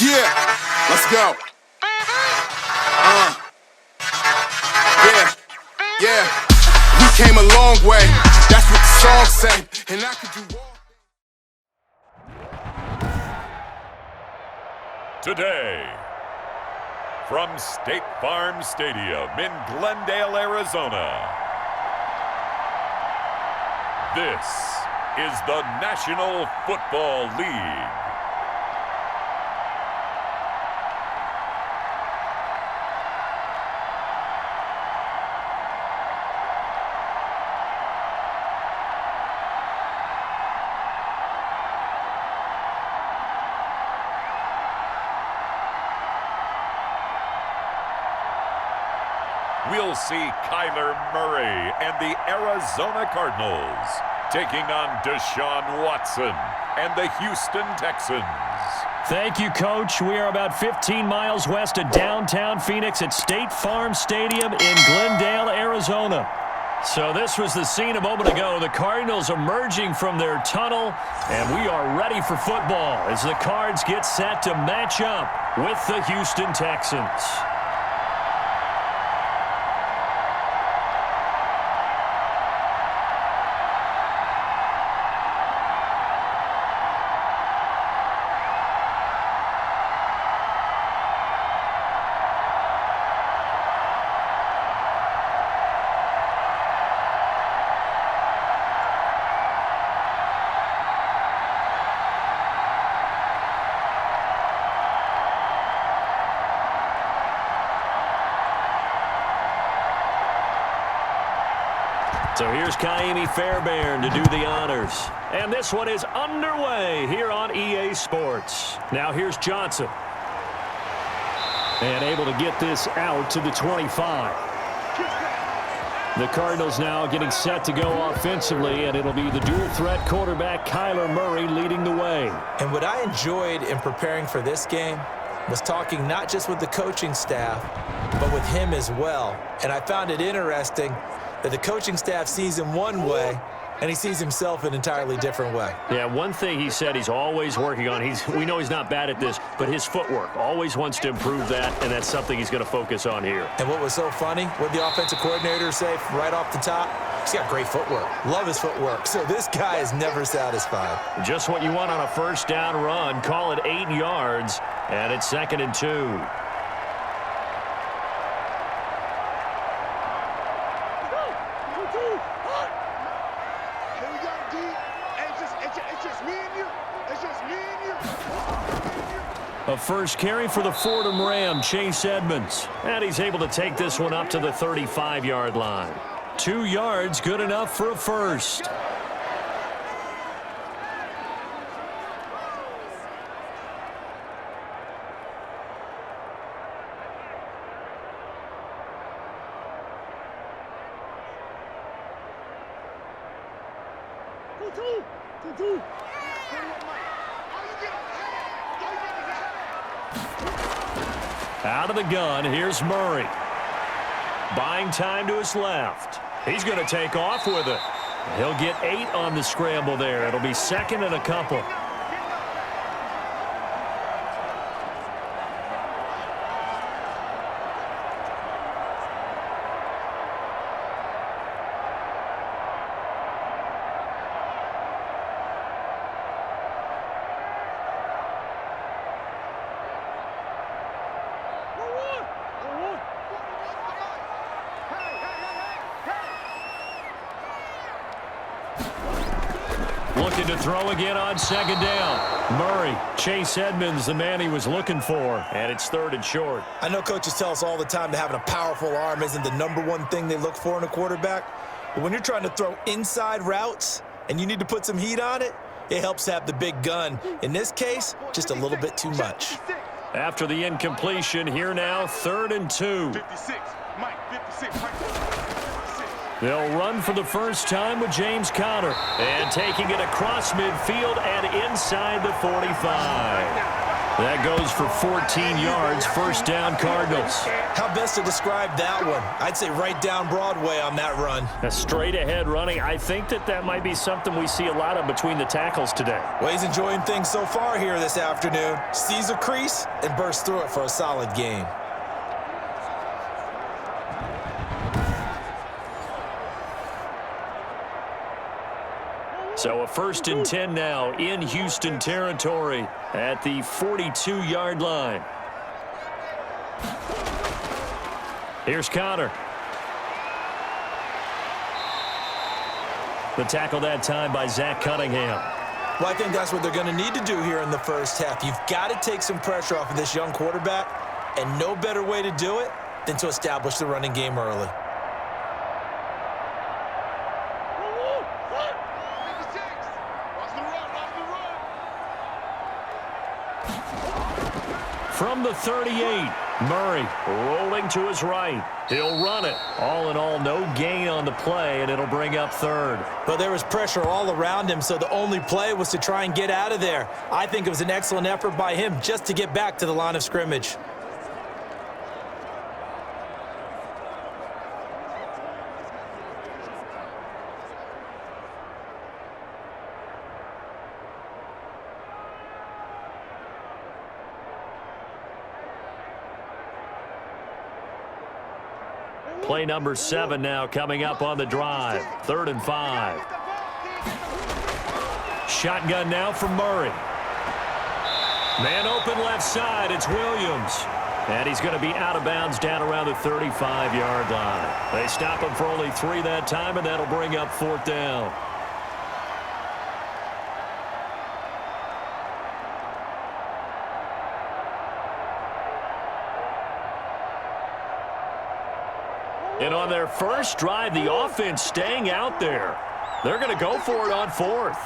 Yeah, let's go. Yeah. We came a long way. That's what the song say. And I could do all. Today, from State Farm Stadium in Glendale, Arizona, this is the National Football League. We'll see Kyler Murray and the Arizona Cardinals taking on Deshaun Watson and the Houston Texans. Thank you, Coach. We are about 15 miles west of downtown Phoenix at State Farm Stadium in Glendale, Arizona. So this was the scene a moment ago. The Cardinals emerging from their tunnel, and we are ready for football as the Cards get set to match up with the Houston Texans. So here's Kaimi Fairbairn to do the honors. And this one is underway here on EA Sports. Now here's Johnson. And able to get this out to the 25. The Cardinals now getting set to go offensively, and it'll be the dual-threat quarterback Kyler Murray leading the way. And what I enjoyed in preparing for this game was talking not just with the coaching staff, but with him as well. And I found it interesting that the coaching staff sees him one way, and he sees himself an entirely different way. Yeah, one thing he said he's always working on, we know he's not bad at this, but his footwork, always wants to improve that, and that's something he's going to focus on here. And what was so funny, what the offensive coordinator say right off the top, he's got great footwork. Love his footwork. So this guy is never satisfied. Just what you want on a first down run. Call it 8 yards, and it's 2nd and 2. A first carry for the Fordham Ram, Chase Edmonds. And he's able to take this one up to the 35-yard line. 2 yards, good enough for a first. Out of the gun, here's Murray. Buying time to his left. He's going to take off with it. He'll get 8 on the scramble there. It'll be 2nd and a couple. Looking to throw again on 2nd down. Murray, Chase Edmonds, the man he was looking for, and it's 3rd and short. I know coaches tell us all the time that having a powerful arm isn't the #1 thing they look for in a quarterback. But when you're trying to throw inside routes and you need to put some heat on it, it helps to have the big gun. In this case, just a little bit too much. After the incompletion, here now, 3rd and 2. 56, Mike, 56, Mike. They'll run for the first time with James Conner. And taking it across midfield and inside the 45. That goes for 14 yards, first down Cardinals. How best to describe that one? I'd say right down Broadway on that run. A straight ahead running. I think that might be something we see a lot of between the tackles today. Well, he's enjoying things so far here this afternoon. Sees a crease and bursts through it for a solid gain. So a 1st and 10 now in Houston territory at the 42-yard line. Here's Connor. The tackle that time by Zach Cunningham. Well, I think that's what they're going to need to do here in the first half. You've got to take some pressure off of this young quarterback, and no better way to do it than to establish the running game early. From the 38, Murray rolling to his right. He'll run it. All in all, no gain on the play, and it'll bring up 3rd. But there was pressure all around him, so the only play was to try and get out of there. I think it was an excellent effort by him just to get back to the line of scrimmage. Play number 7 now coming up on the drive. 3rd and 5. Shotgun now from Murray. Man open left side. It's Williams. And he's going to be out of bounds down around the 35-yard line. They stop him for only 3 that time, and that'll bring up 4th down. And on their first drive, the offense staying out there. They're going to go for it on 4th.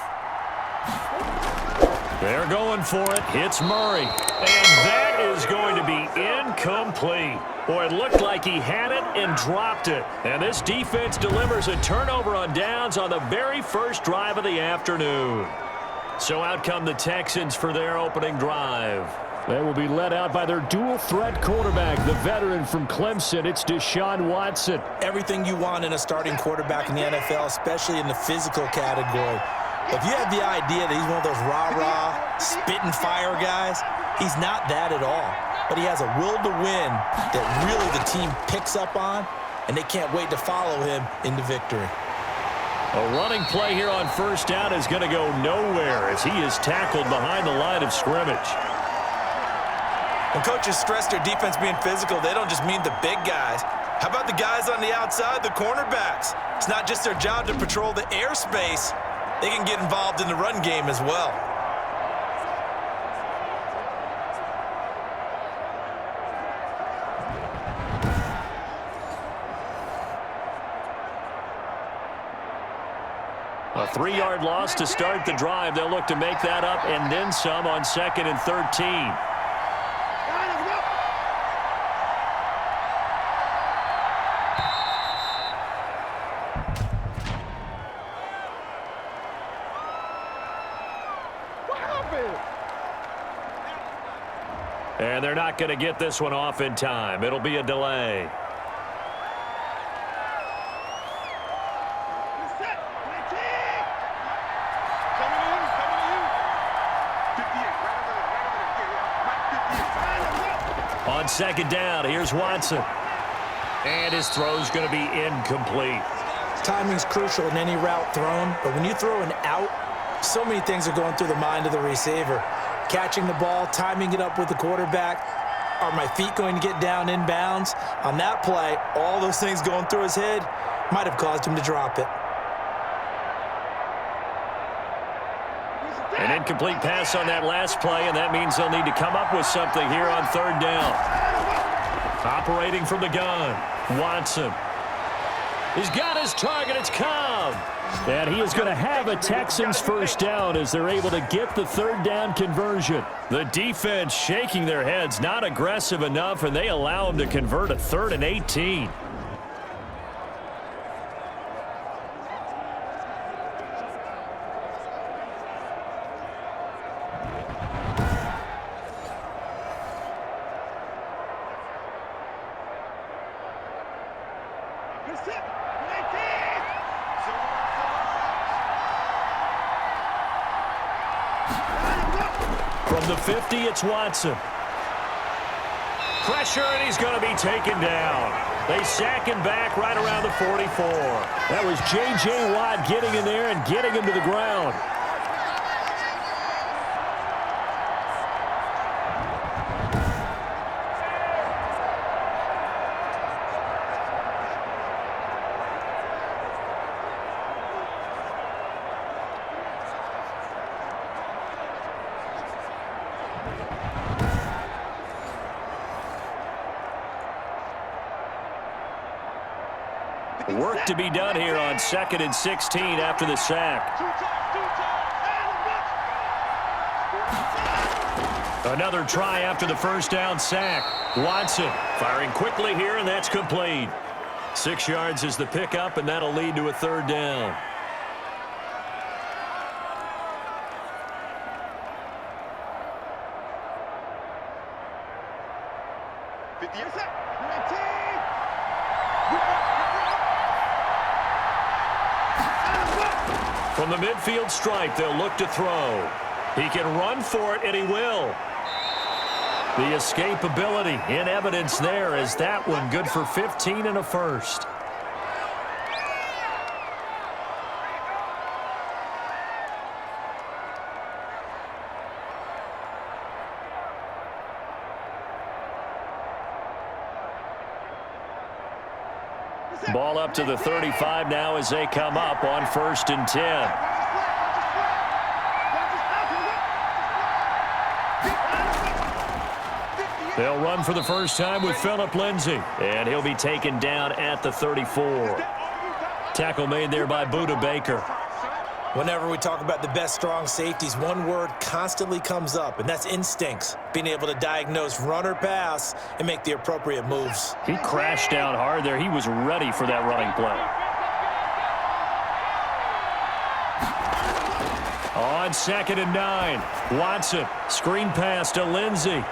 They're going for it. Hits Murray. And that is going to be incomplete. Boy, it looked like he had it and dropped it. And this defense delivers a turnover on downs on the very first drive of the afternoon. So out come the Texans for their opening drive. They will be led out by their dual-threat quarterback, the veteran from Clemson. It's Deshaun Watson. Everything you want in a starting quarterback in the NFL, especially in the physical category. If you have the idea that he's one of those rah-rah, spit-and-fire guys, he's not that at all. But he has a will to win that really the team picks up on, and they can't wait to follow him into victory. A running play here on first down is going to go nowhere as he is tackled behind the line of scrimmage. When coaches stress their defense being physical, they don't just mean the big guys. How about the guys on the outside, the cornerbacks? It's not just their job to patrol the airspace. They can get involved in the run game as well. A 3-yard loss to start the drive. They'll look to make that up and then some on 2nd and 13. And they're not going to get this one off in time. It'll be a delay. On 2nd down, here's Watson. And his throw's going to be incomplete. Timing's crucial in any route thrown, but when you throw an out, so many things are going through the mind of the receiver. Catching the ball, timing it up with the quarterback. Are my feet going to get down inbounds? On that play, all those things going through his head might have caused him to drop it. An incomplete pass on that last play, and that means they'll need to come up with something here on 3rd down. Operating from the gun, Watson. He's got his target. It's Cobb. And he is going to have a Texans first down as they're able to get the 3rd down conversion. The defense shaking their heads, not aggressive enough, and they allow him to convert a 3rd and 18. From the 50, it's Watson. Pressure, and he's going to be taken down. They sack him back right around the 44. That was J.J. Watt getting in there and getting him to the ground. Work to be done here on 2nd and 16 after the sack. Another try after the first down sack. Watson firing quickly here, and that's complete. 6 yards is the pickup, and that'll lead to a 3rd down. From the midfield stripe, they'll look to throw. He can run for it, and he will. The escapability in evidence there as that one good for 15 and a first. Ball up to the 35 now as they come up on 1st and 10. They'll run for the first time with Phillip Lindsay, and he'll be taken down at the 34. Tackle made there by Budda Baker. Whenever we talk about the best strong safeties, one word constantly comes up, and that's instincts. Being able to diagnose run or pass and make the appropriate moves. He crashed down hard there. He was ready for that running play. On 2nd and 9, Watson, screen pass to Lindsay.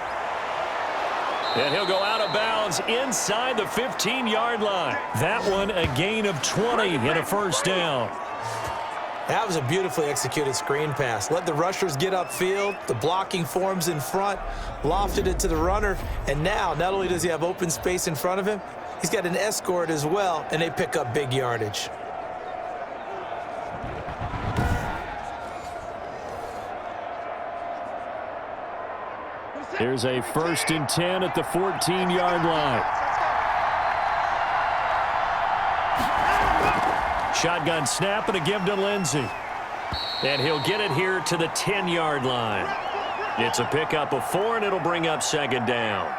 And he'll go out of bounds inside the 15-yard line. That one a gain of 20 and a first down. That was a beautifully executed screen pass. Let the rushers get upfield. The blocking forms in front, lofted it to the runner, and now not only does he have open space in front of him, he's got an escort as well, and they pick up big yardage. Here's a 1st and 10 at the 14-yard line. Shotgun snap and a give to Lindsay. And he'll get it here to the 10-yard line. It's a pickup of 4, and it'll bring up 2nd down.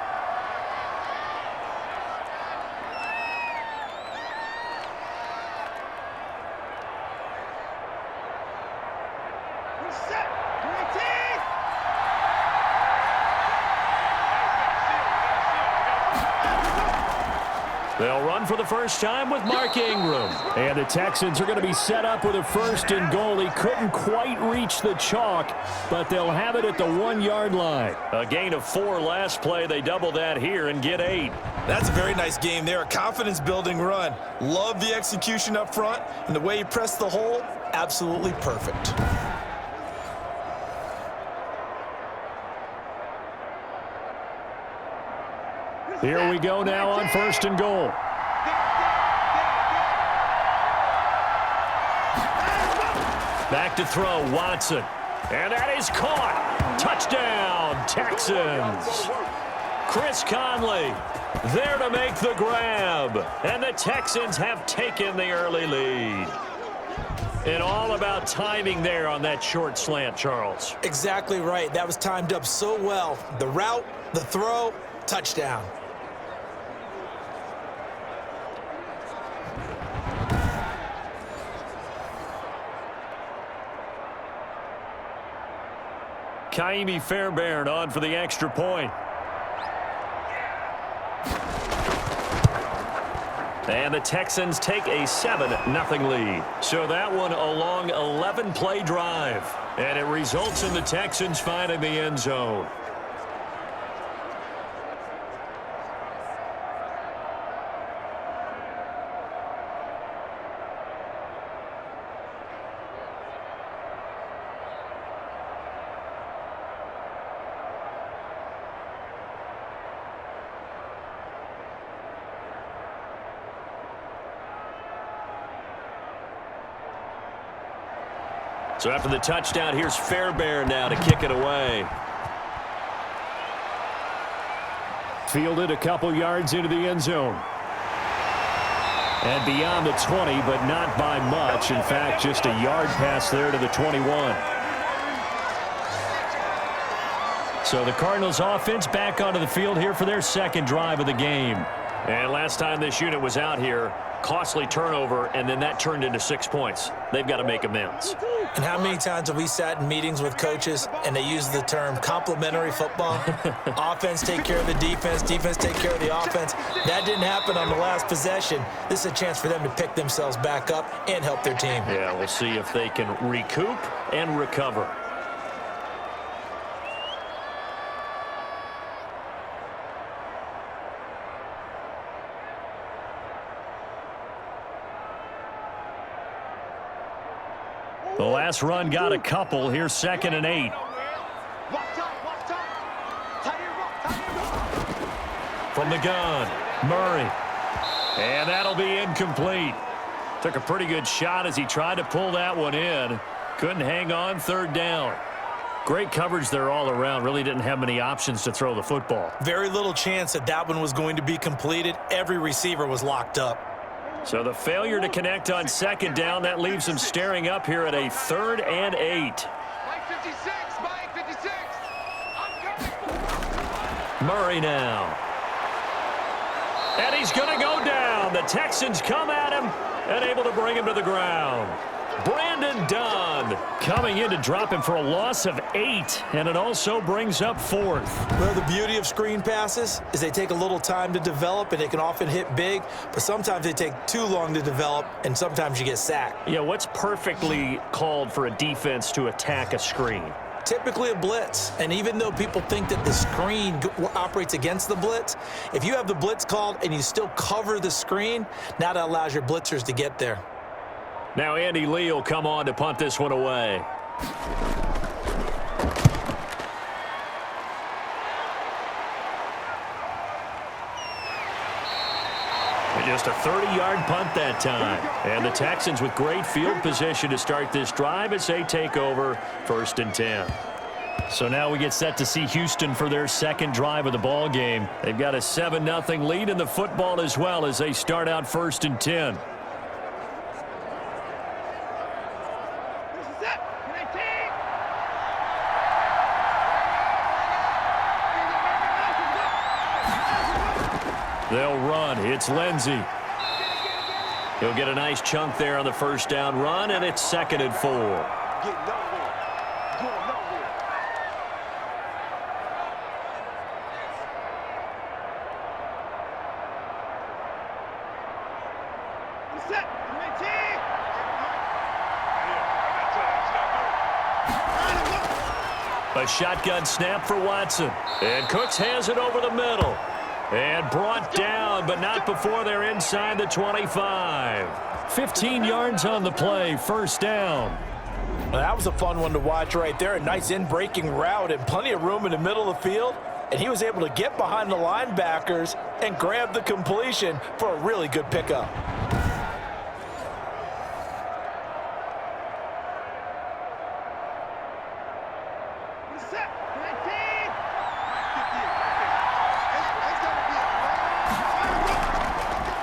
They'll run for the first time with Mark Ingram. And the Texans are going to be set up with a 1st and goal. He couldn't quite reach the chalk, but they'll have it at the 1-yard line. A gain of 4 last play. They double that here and get 8. That's a very nice game there. A confidence-building run. Love the execution up front, and the way he pressed the hole, absolutely perfect. Here we go now on 1st and goal. Back to throw, Watson. And that is caught. Touchdown, Texans. Chris Conley there to make the grab. And the Texans have taken the early lead. And all about timing there on that short slant, Charles. Exactly right. That was timed up so well. The route, the throw, touchdown. Kaimi Fairbairn on for the extra point. And the Texans take a 7-0 lead. So that one a long 11-play drive. And it results in the Texans finding the end zone. So after the touchdown, here's Fairbairn now to kick it away. Fielded a couple yards into the end zone. And beyond the 20, but not by much. In fact, just a yard pass there to the 21. So the Cardinals offense back onto the field here for their second drive of the game. And last time this unit was out here, costly turnover, and then that turned into 6 points. They've got to make amends. And how many times have we sat in meetings with coaches and they use the term complementary football? Offense take care of the defense, defense take care of the offense. That didn't happen on the last possession. This is a chance for them to pick themselves back up and help their team. Yeah, we'll see if they can recoup and recover. The last run got a couple. Here's 2nd and 8. From the gun, Murray. And that'll be incomplete. Took a pretty good shot as he tried to pull that one in. Couldn't hang on, 3rd down. Great coverage there all around. Really didn't have many options to throw the football. Very little chance that that one was going to be completed. Every receiver was locked up. So the failure to connect on 2nd down, that leaves him staring up here at a 3rd and 8. Mike 56, Mike 56. Murray now. And he's going to go down. The Texans come at him and able to bring him to the ground. Brandon Dunn coming in to drop him for a loss of 8, and it also brings up 4th. Well, the beauty of screen passes is they take a little time to develop, and they can often hit big, but sometimes they take too long to develop, and sometimes you get sacked. Yeah, what's perfectly called for a defense to attack a screen? Typically a blitz, and even though people think that the screen operates against the blitz, if you have the blitz called and you still cover the screen, now that allows your blitzers to get there. Now Andy Lee will come on to punt this one away. Just a 30-yard punt that time. And the Texans with great field position to start this drive as they take over 1st and 10. So now we get set to see Houston for their second drive of the ball game. They've got a 7-0 lead in the football as well as they start out 1st and 10. They'll run. It's Lindsey. He'll get a nice chunk there on the 1st down run, and it's 2nd and 4. A shotgun snap for Watson. And Cooks has it over the middle. And brought down, but not before they're inside the 25. 15 yards on the play, 1st down. Well, that was a fun one to watch right there. A nice in-breaking route and plenty of room in the middle of the field. And he was able to get behind the linebackers and grab the completion for a really good pickup.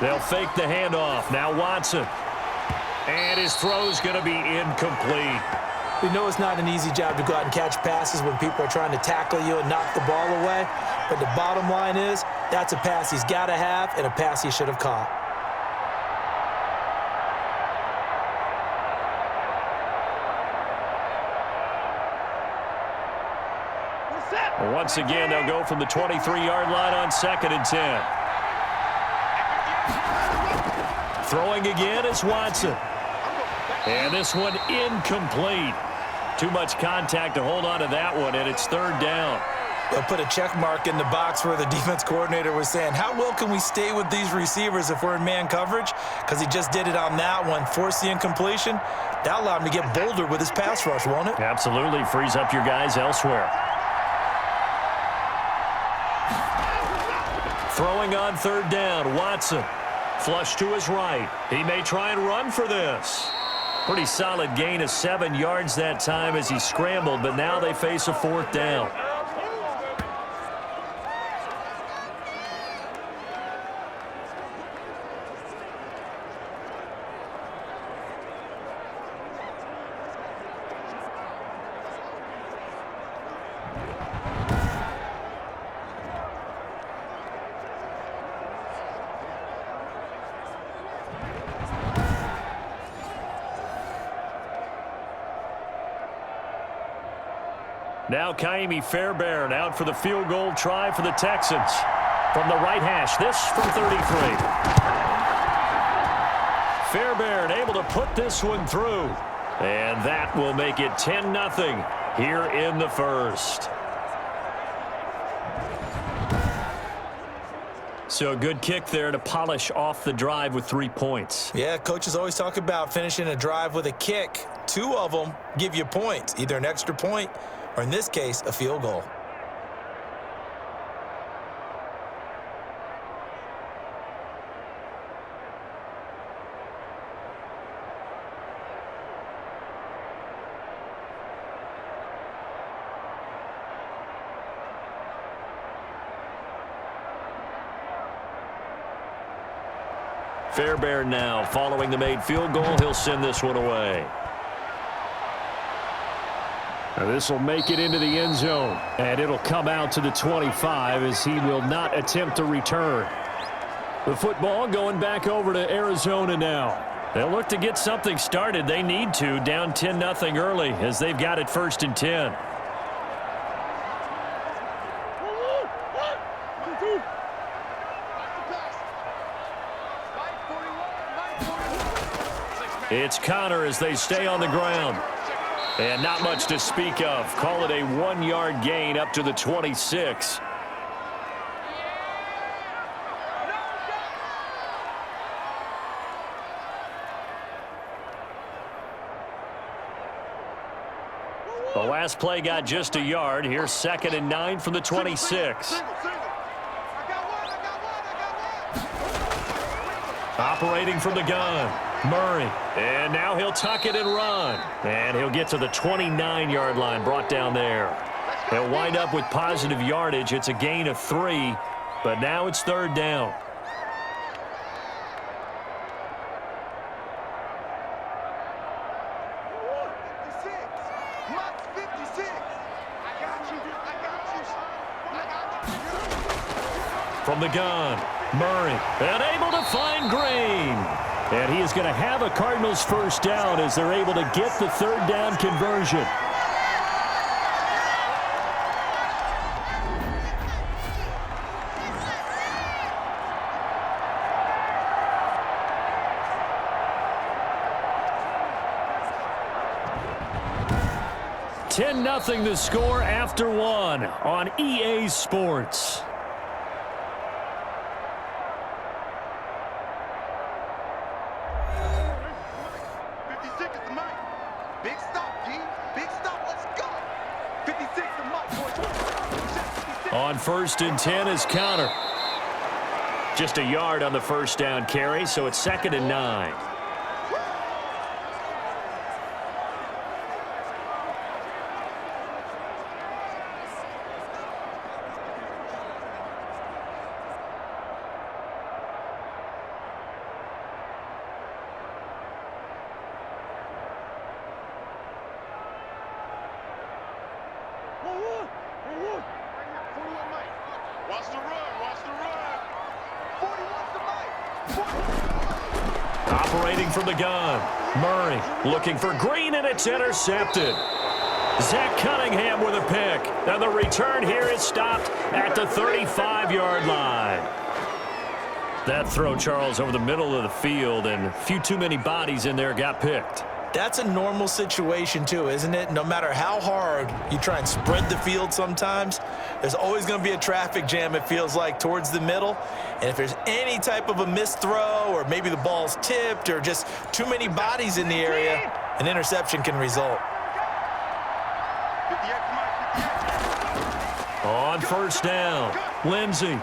They'll fake the handoff. Now Watson. And his throw's going to be incomplete. We know it's not an easy job to go out and catch passes when people are trying to tackle you and knock the ball away. But the bottom line is, that's a pass he's got to have and a pass he should have caught. Once again, they'll go from the 23-yard line on 2nd and 10. Throwing again is Watson. And this one incomplete. Too much contact to hold on to that one, and it's 3rd down. They'll put a check mark in the box where the defense coordinator was saying, how well can we stay with these receivers if we're in man coverage? Because he just did it on that one, forced the incompletion. That allowed him to get bolder with his pass rush, won't it? Absolutely. Frees up your guys elsewhere. Throwing on 3rd down, Watson. Flush to his right. He may try and run for this. Pretty solid gain of 7 yards that time as he scrambled, but now they face a 4th down. Now Kaimi Fairbairn out for the field goal try for the Texans. From the right hash, this from 33. Fairbairn able to put this one through. And that will make it 10-0 here in the first. So a good kick there to polish off the drive with 3 points. Yeah, coaches always talk about finishing a drive with a kick. 2 of them give you points, either an extra point or in this case, a field goal. Fairbairn now following the made field goal. He'll send this one away. Now this will make it into the end zone, and it'll come out to the 25 as he will not attempt to return. The football going back over to Arizona now. They'll look to get something started. They need to, down 10-0 early as they've got it 1st and 10. It's Connor as they stay on the ground. And not much to speak of. Call it a 1-yard gain up to the 26. The last play got just a yard. Here's 2nd and 9 from the 26. Operating from the gun. Murray, and now he'll tuck it and run. And he'll get to the 29-yard line, brought down there. He'll wind up with positive yardage. It's a gain of 3, but now it's 3rd down. From the gun, Murray, and able to find Green. And he is going to have a Cardinals 1st down as they're able to get the 3rd down conversion. $10-0 the score after 1 on EA Sports. On 1st and 10 is Connor. Just a yard on the 1st down carry, so it's 2nd and 9. Operating from the gun, Murray looking for Green, and it's intercepted. Zach Cunningham with a pick, and the return here is stopped at the 35-yard line. That throw, Charles, over the middle of the field, and a few too many bodies in there got picked. That's a normal situation too, isn't it? No matter how hard you try and spread the field sometimes, there's always going to be a traffic jam, it feels like, towards the middle. And if there's any type of a missed throw, or maybe the ball's tipped, or just too many bodies in the area, an interception can result. On 1st down, Lindsey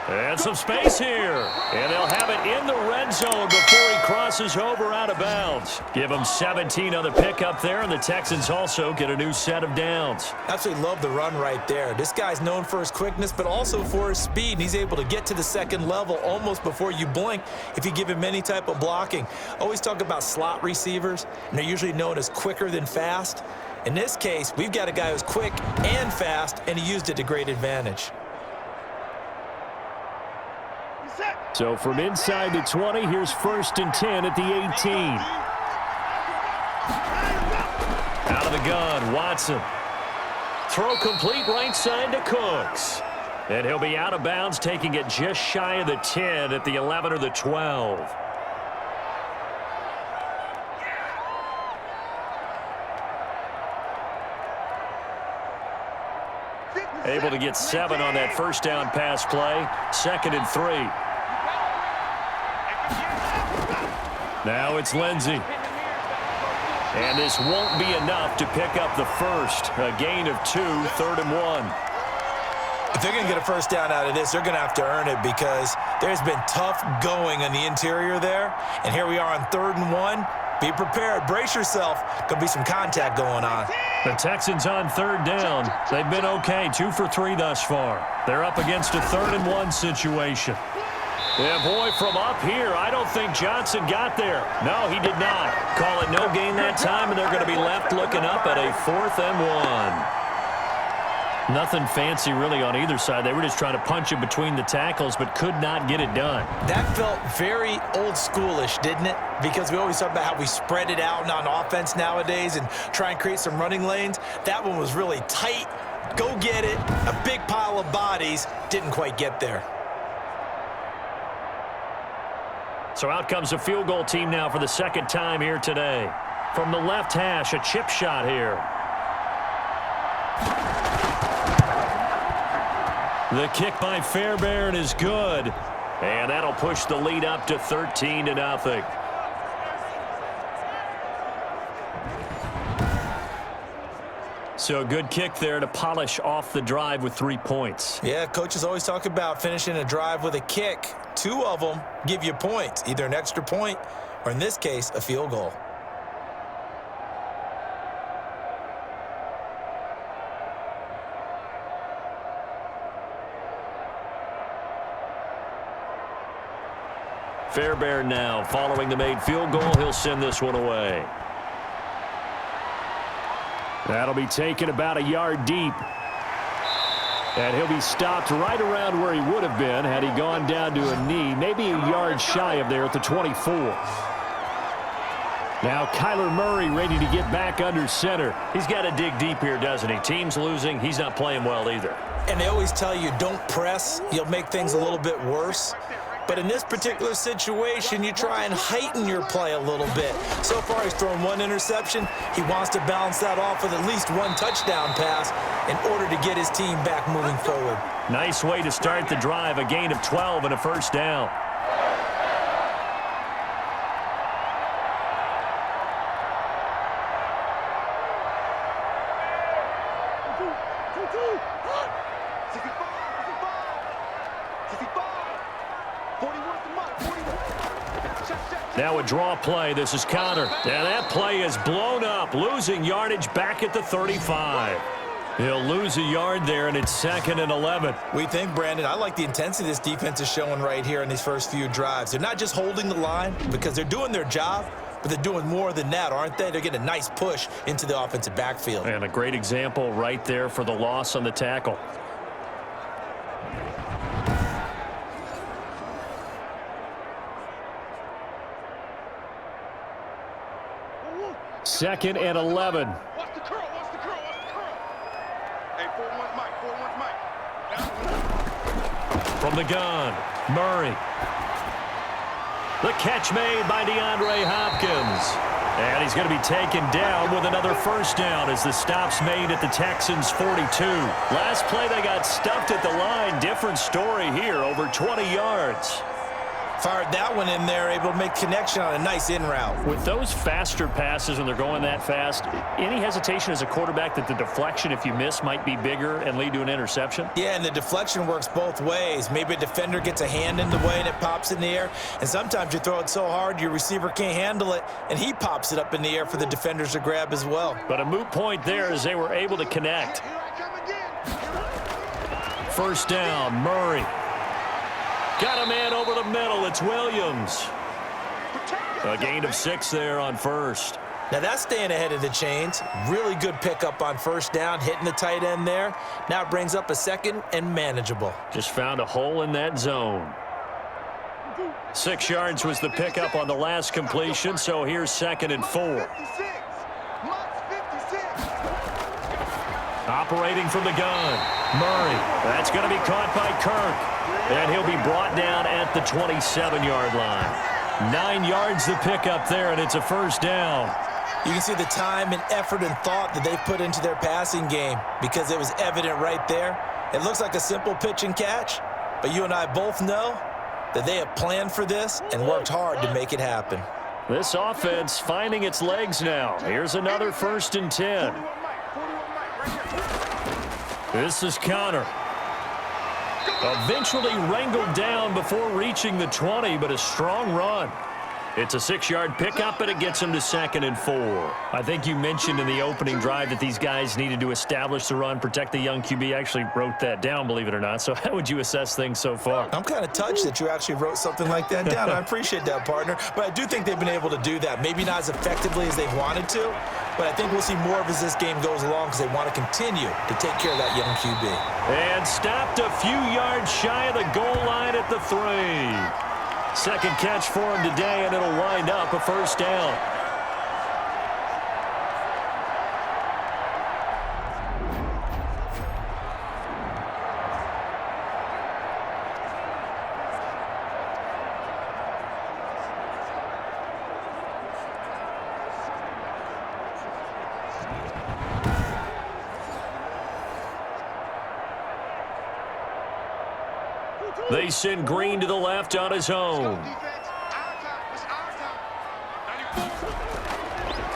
And some space here. And they'll have it in the red zone before he crosses over out of bounds. Give him 17 on the pickup there, and the Texans also get a new set of downs. Absolutely love the run right there. This guy's known for his quickness, but also for his speed. And he's able to get to the second level almost before you blink if you give him any type of blocking. Always talk about slot receivers, and they're usually known as quicker than fast. In this case, we've got a guy who's quick and fast, and he used it to great advantage. So from inside the 20, here's 1st and 10 at the 18. Out of the gun, Watson. Throw complete right side to Cooks. And he'll be out of bounds, taking it just shy of the 10 at the 11 or the 12. Able to get 7 on that first down pass play. 2nd and 3. Now it's Lindsey. And this won't be enough to pick up the first. A gain of 2, 3rd and 1. If they're going to get a first down out of this, they're going to have to earn it because there's been tough going on the interior there. And here we are on 3rd and 1. Be prepared. Brace yourself. Going to be some contact going on. The Texans on 3rd down. They've been okay. 2 for 3 thus far. They're up against a 3rd and 1 situation. Yeah, boy, from up here, I don't think Johnson got there. No, he did not. Call it no gain that time, and they're going to be left looking up at a 4th and 1. Nothing fancy really on either side. They were just trying to punch him between the tackles, but could not get it done. That felt very old schoolish, didn't it? Because we always talk about how we spread it out on offense nowadays and try and create some running lanes. That one was really tight. Go get it. A big pile of bodies. Didn't quite get there. So out comes a field goal team now for the 2nd time here today. From the left hash, a chip shot here. The kick by Fairbairn is good. And that'll push the lead up to 13-0. So a good kick there to polish off the drive with 3 points. Yeah, coaches always talk about finishing a drive with a kick. 2 of them give you points, either an extra point or, in this case, a field goal. Fairbairn now following the made field goal. He'll send this one away. That'll be taken about a yard deep. And he'll be stopped right around where he would have been had he gone down to a knee, maybe a yard shy of there at the 24. Now Kyler Murray ready to get back under center. He's got to dig deep here, doesn't he? Team's losing. He's not playing well either. And they always tell you don't press. You'll make things a little bit worse. But in this particular situation, you try and heighten your play a little bit. So far, he's thrown 1 interception. He wants to balance that off with at least 1 touchdown pass in order to get his team back moving forward. Nice way to start the drive, a gain of 12 and a first down. Now a draw play. This is Connor. And that play is blown up, losing yardage back at the 35. He'll lose a yard there, and it's 2nd and 11. We think, Brandon, I like the intensity this defense is showing right here in these first few drives. They're not just holding the line because they're doing their job, but they're doing more than that, aren't they? They're getting a nice push into the offensive backfield. And a great example right there for the loss on the tackle. Second and 11. Watch the curl, watch the curl, watch the curl. Hey, 4-1's Mike, 4-1's Mike. From the gun, Murray. The catch made by DeAndre Hopkins. And he's going to be taken down with another first down as the stop's made at the Texans' 42. Last play, they got stuffed at the line. Different story here, over 20 yards. Fired that one in there, able to make connection on a nice in route. With those faster passes when they're going that fast, any hesitation as a quarterback that the deflection, if you miss, might be bigger and lead to an interception? Yeah, and the deflection works both ways. Maybe a defender gets a hand in the way and it pops in the air, and sometimes you throw it so hard your receiver can't handle it, and he pops it up in the air for the defenders to grab as well. But a moot point there as they were able to connect. First down, Murray. Got a man over the middle. It's Williams. A gain of 6 there on first. Now that's staying ahead of the chains. Really good pickup on first down, hitting the tight end there. Now it brings up a second and manageable. Just found a hole in that zone. 6 yards was the pickup on the last completion, so here's 2nd and 4. Operating from the gun, Murray. That's going to be caught by Kirk. And he'll be brought down at the 27-yard line. 9 yards the pickup there, and it's a first down. You can see the time and effort and thought that they've put into their passing game because it was evident right there. It looks like a simple pitch and catch, but you and I both know that they have planned for this and worked hard to make it happen. This offense finding its legs now. Here's another 1st and 10. This is Connor. Eventually wrangled down before reaching the 20, but a strong run. It's a 6-yard pickup, and it gets him to 2nd and 4. I think you mentioned in the opening drive that these guys needed to establish the run, protect the young QB. I actually wrote that down, believe it or not. So how would you assess things so far? I'm kind of touched that you actually wrote something like that down. I appreciate that, partner. But I do think they've been able to do that. Maybe not as effectively as they've wanted to, but I think we'll see more of as this game goes along because they want to continue to take care of that young QB. And stopped a few yards shy of the goal line at the 3. Second catch for him today, and it'll wind up a first down. They send Green to the left on his own.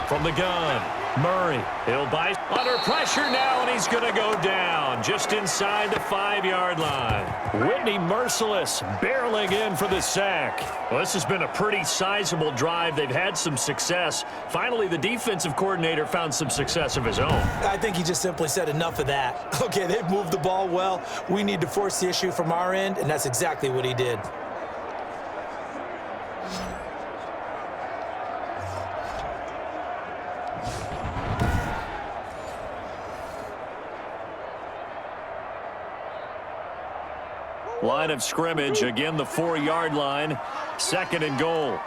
From the gun, Murray. He'll buy under pressure now, and he's going to go down just inside the 5-yard line. Whitney Merciless barreling in for the sack. Well, this has been a pretty sizable drive. They've had some success. Finally, the defensive coordinator found some success of his own. I think he just simply said enough of that. Okay, they've moved the ball well. We need to force the issue from our end, and that's exactly what he did. Line of scrimmage, again the 4-yard line, 2nd and goal.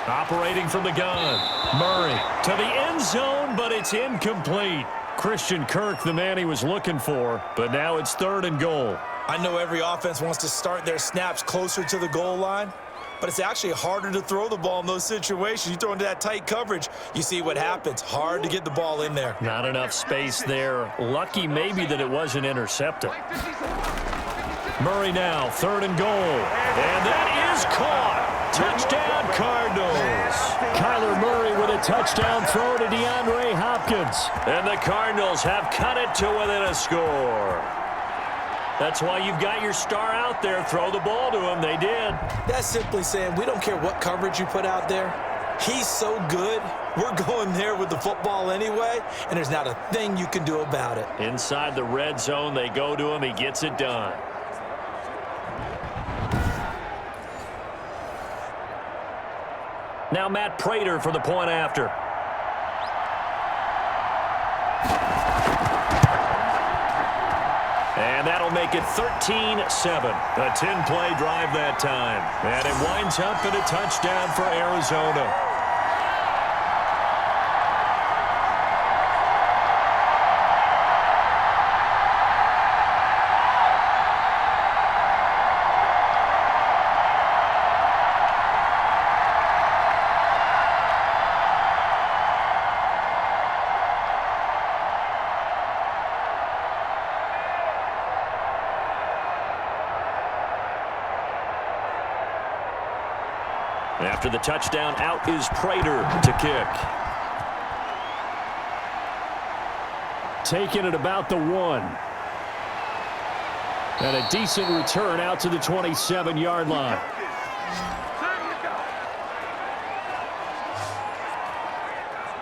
Operating from the gun, Murray to the end zone, but it's incomplete. Christian Kirk, the man he was looking for, but now it's 3rd and goal. I know every offense wants to start their snaps closer to the goal line, but it's actually harder to throw the ball in those situations. You throw into that tight coverage, you see what happens. Hard to get the ball in there. Not enough space there. Lucky maybe that it wasn't intercepted. Murray now, 3rd and goal. And that is caught. Touchdown, Cardinals. Kyler Murray with a touchdown throw to DeAndre Hopkins. And the Cardinals have cut it to within a score. That's why you've got your star out there. Throw the ball to him. They did. That's simply saying we don't care what coverage you put out there. He's so good. We're going there with the football anyway, and there's not a thing you can do about it. Inside the red zone, they go to him. He gets it done. Now Matt Prater for the point after. And that'll make it 13-7. A 10-play drive that time. And it winds up in a touchdown for Arizona. After the touchdown, out is Prater to kick. Taking it about the 1. And a decent return out to the 27-yard line.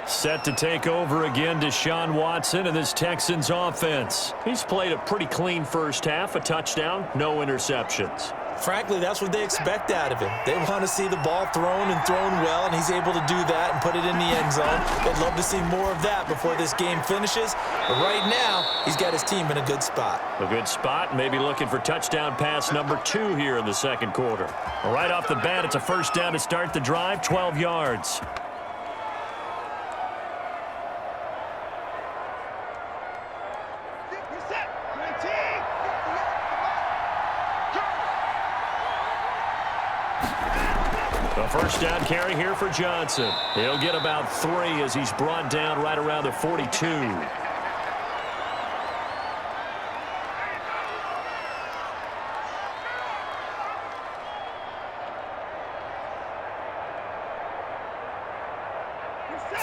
Set to take over again, Deshaun Watson and this Texans offense. He's played a pretty clean first half, a touchdown, no interceptions. Frankly, that's what they expect out of him. They want to see the ball thrown and thrown well, and he's able to do that and put it in the end zone. They'd love to see more of that before this game finishes. But right now, he's got his team in a good spot. A good spot, maybe looking for touchdown pass number 2 here in the second quarter. Right off the bat, it's a first down to start the drive, 12 yards. First down carry here for Johnson. He'll get about 3 as he's brought down right around the 42.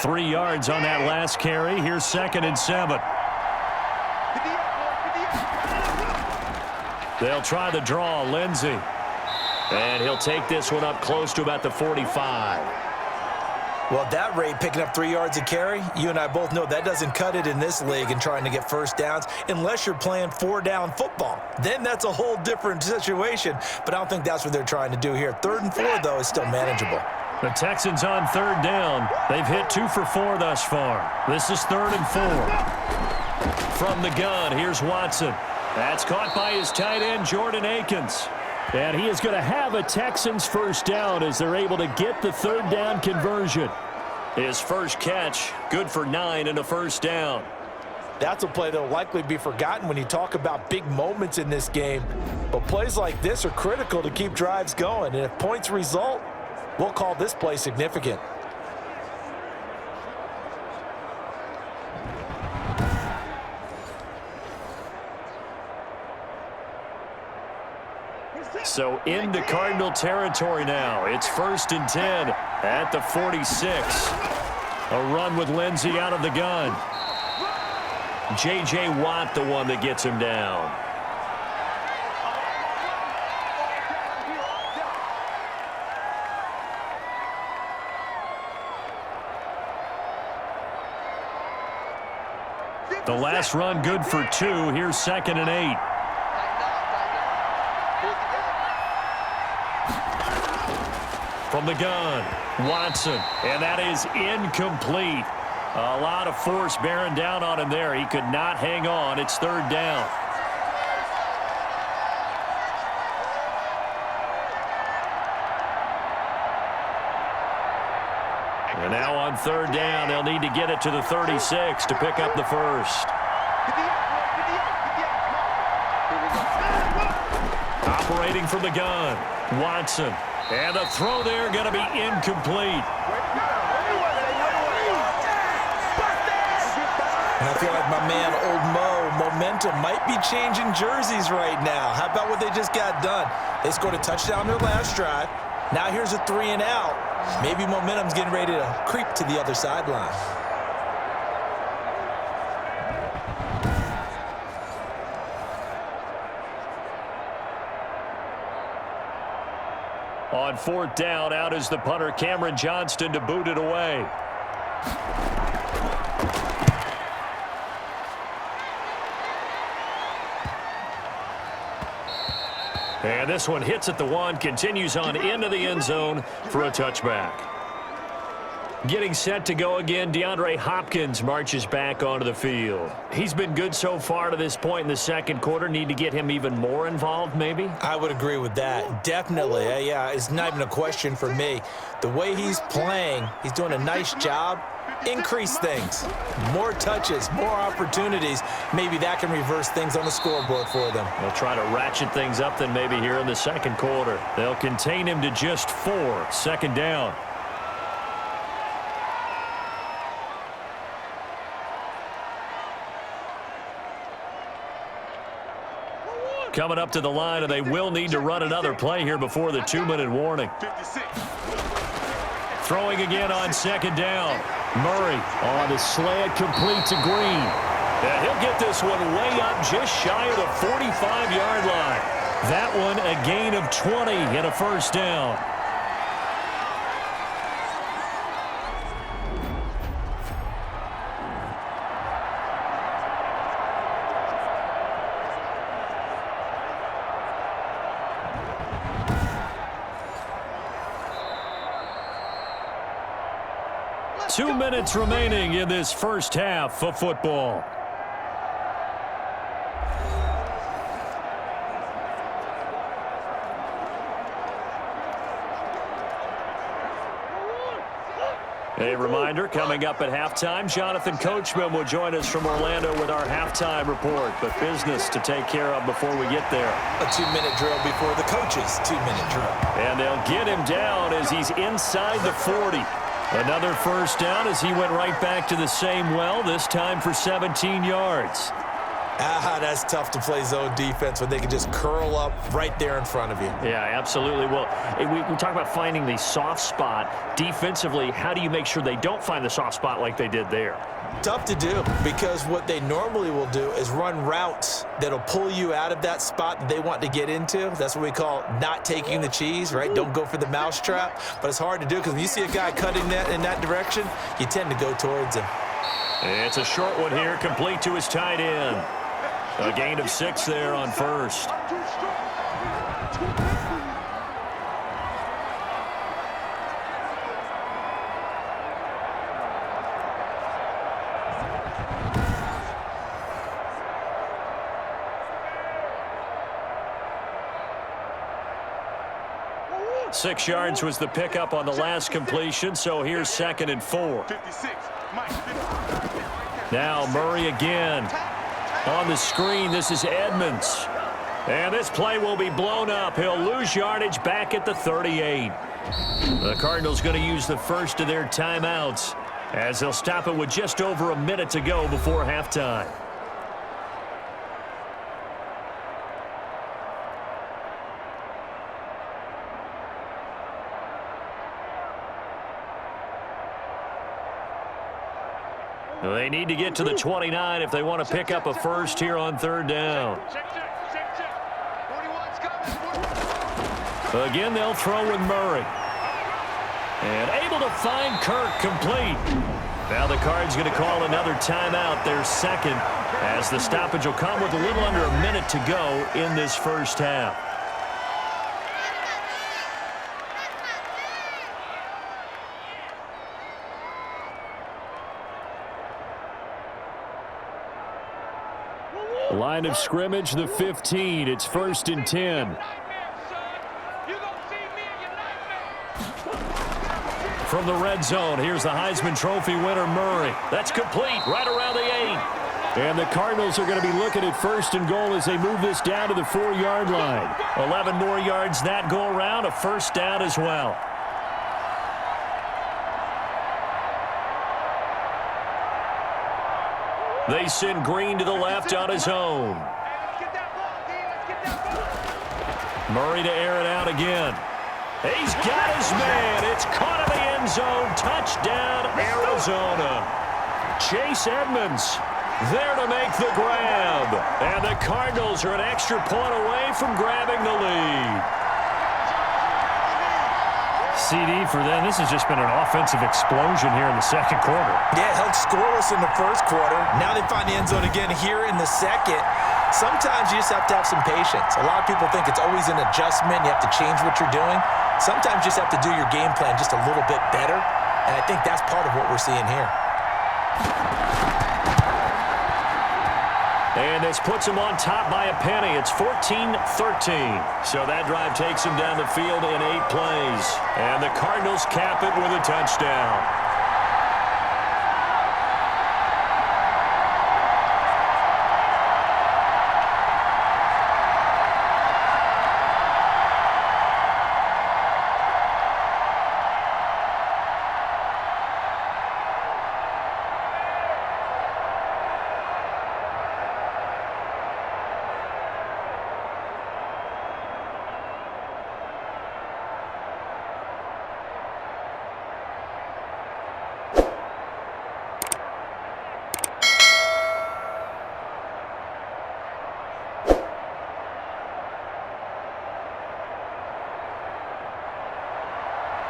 Three yards on that last carry. Here's 2nd and 7. They'll try the draw, Lindsey. And he'll take this one up close to about the 45. Well, that rate, picking up 3 yards a carry, you and I both know that doesn't cut it in this league and trying to get first downs unless you're playing 4-down football. Then that's a whole different situation, but I don't think that's what they're trying to do here. 3rd and 4, though, is still manageable. The Texans on 3rd down. They've hit 2 for 4 thus far. This is 3rd and 4. From the gun, here's Watson. That's caught by his tight end, Jordan Akins. And he is going to have a Texans first down as they're able to get the 3rd down conversion. His first catch, good for 9 and a first down. That's a play that will likely be forgotten when you talk about big moments in this game. But plays like this are critical to keep drives going. And if points result, we'll call this play significant. So into Cardinal territory now. It's 1st and 10 at the 46. A run with Lindsey out of the gun. J.J. Watt the one that gets him down. The last run good for 2. Here's 2nd and 8. From the gun, Watson, and that is incomplete. A lot of force bearing down on him there. He could not hang on. It's 3rd down. And now on 3rd down, they'll need to get it to the 36 to pick up the first. Operating from the gun, Watson. And the throw there going to be incomplete. And I feel like my man, Old Mo, momentum might be changing jerseys right now. How about what they just got done? They scored a touchdown their last drive. Now here's a 3 and out. Maybe momentum's getting ready to creep to the other sideline. On 4th down, out is the punter, Cameron Johnston, to boot it away. And this one hits at the 1, continues on into the end zone for a touchback. Getting set to go again, DeAndre Hopkins marches back onto the field. He's been good so far to this point in the second quarter. Need to get him even more involved, maybe? I would agree with that. Definitely. Yeah, it's not even a question for me. The way he's playing, he's doing a nice job. Increase things. More touches, more opportunities. Maybe that can reverse things on the scoreboard for them. They'll try to ratchet things up then maybe here in the second quarter. They'll contain him to just 4. 2nd down. Coming up to the line, and they will need to run another play here before the 2-minute warning. Throwing again on second down. Murray on the slant, complete to Green. And he'll get this one way up just shy of the 45-yard line. That one a gain of 20 and a first down. Two minutes remaining in this first half of football. A reminder, coming up at halftime, Jonathan Coachman will join us from Orlando with our halftime report, but business to take care of before we get there. A 2-minute drill before the coach's 2-minute drill. And they'll get him down as he's inside the 40. Another first down as he went right back to the same well, this time for 17 yards. That's tough to play zone defense when they can just curl up right there in front of you. Yeah, absolutely. Well, we talk about finding the soft spot. Defensively, how do you make sure they don't find the soft spot like they did there? Tough to do, because what they normally will do is run routes that'll pull you out of that spot that they want to get into. That's what we call not taking the cheese, right? Don't go for the mousetrap. But it's hard to do because when you see a guy cutting that in that direction, you tend to go towards him. It's a short one here, complete to his tight end. A gain of 6 there on first. Six yards was the pickup on the last completion, so here's 2nd and 4. Now Murray again. On the screen, this is Edmonds. And this play will be blown up. He'll lose yardage back at the 38. The Cardinals going to use the first of their timeouts as they'll stop it with just over a minute to go before halftime. They need to get to the 29 if they want to pick up a first here on 3rd down. Again, they'll throw with Murray. And able to find Kirk complete. Now the Cards going to call another timeout, their 2nd, as the stoppage will come with a little under a minute to go in this first half. Line of scrimmage, the 15. It's 1st and 10. From the red zone, here's the Heisman Trophy winner, Murray. That's complete, right around the 8. And the Cardinals are going to be looking at 1st and goal as they move this down to the 4-yard line. 11 more yards that go around, a first down as well. They send Green to the left on his own. Murray to air it out again. He's got his man. It's caught in the end zone. Touchdown, Arizona. Chase Edmonds there to make the grab. And the Cardinals are an extra point away from grabbing the lead. CD for them. This has just been an offensive explosion here in the 2nd quarter. Yeah, held scoreless in the 1st quarter. Now they find the end zone again here in the 2nd. Sometimes you just have to have some patience. A lot of people think it's always an adjustment. You have to change what you're doing. Sometimes you just have to do your game plan just a little bit better. And I think that's part of what we're seeing here. And this puts him on top by a penny. It's 14-13. So that drive takes him down the field in 8 plays. And the Cardinals cap it with a touchdown.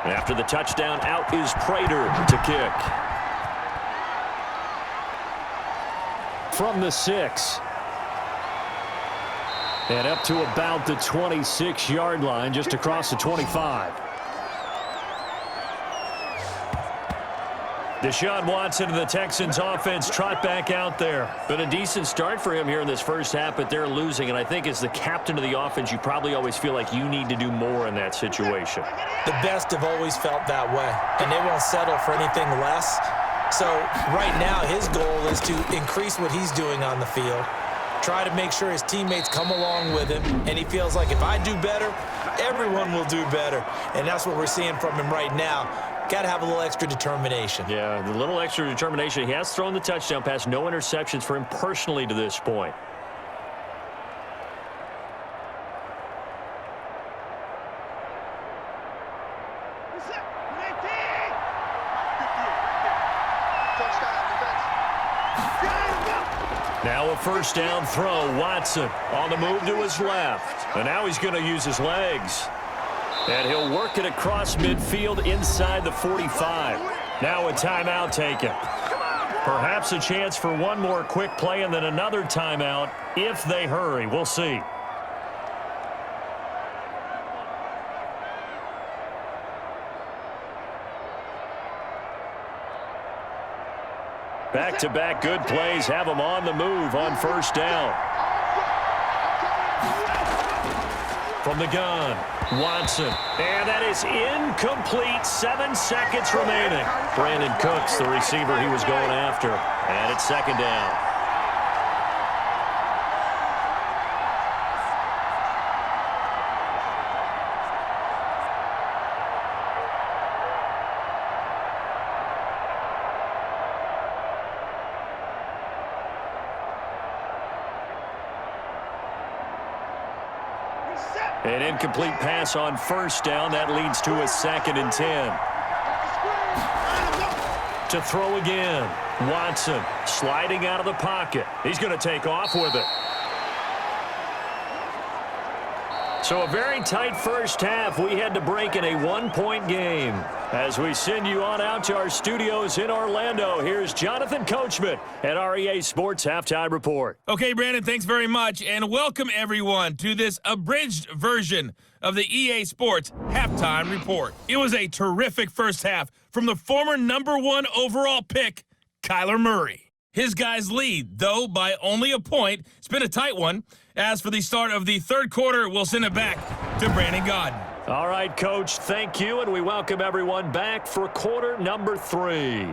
After the touchdown, out is Prater to kick. From the 6. And up to about the 26-yard line, just across the 25. Deshaun Watson and the Texans offense trot back out there. Been a decent start for him here in this first half, but they're losing. And I think as the captain of the offense, you probably always feel like you need to do more in that situation. The best have always felt that way, and they won't settle for anything less. So right now his goal is to increase what he's doing on the field, try to make sure his teammates come along with him, and he feels like if I do better, everyone will do better. And that's what we're seeing from him right now. Got to have a little extra determination. Yeah, the little extra determination. He has thrown the touchdown pass. No interceptions for him personally to this point. Now a first down throw. Watson on the move to his left. And now he's going to use his legs. And he'll work it across midfield inside the 45. Now a timeout taken. Perhaps a chance for one more quick play and then another timeout if they hurry. We'll see. Back-to-back good plays have them on the move on first down. From the gun, Watson. And that is incomplete. 7 seconds remaining. Brandon Cooks, the receiver he was going after. And it's second down. An incomplete pass on first down. That leads to a 2nd and 10. To throw again. Watson sliding out of the pocket. He's going to take off with it. So a very tight first half. We had to break in a 1-point game. As we send you on out to our studios in Orlando, here's Jonathan Coachman at our EA Sports Halftime Report. Okay, Brandon, thanks very much, and welcome everyone to this abridged version of the EA Sports Halftime Report. It was a terrific first half from the former #1 overall pick, Kyler Murray. His guys lead, though, by only a point. It's been a tight one. As for the start of the third quarter, we'll send it back to Brandon Godden. All right, Coach, thank you, and we welcome everyone back for quarter number 3.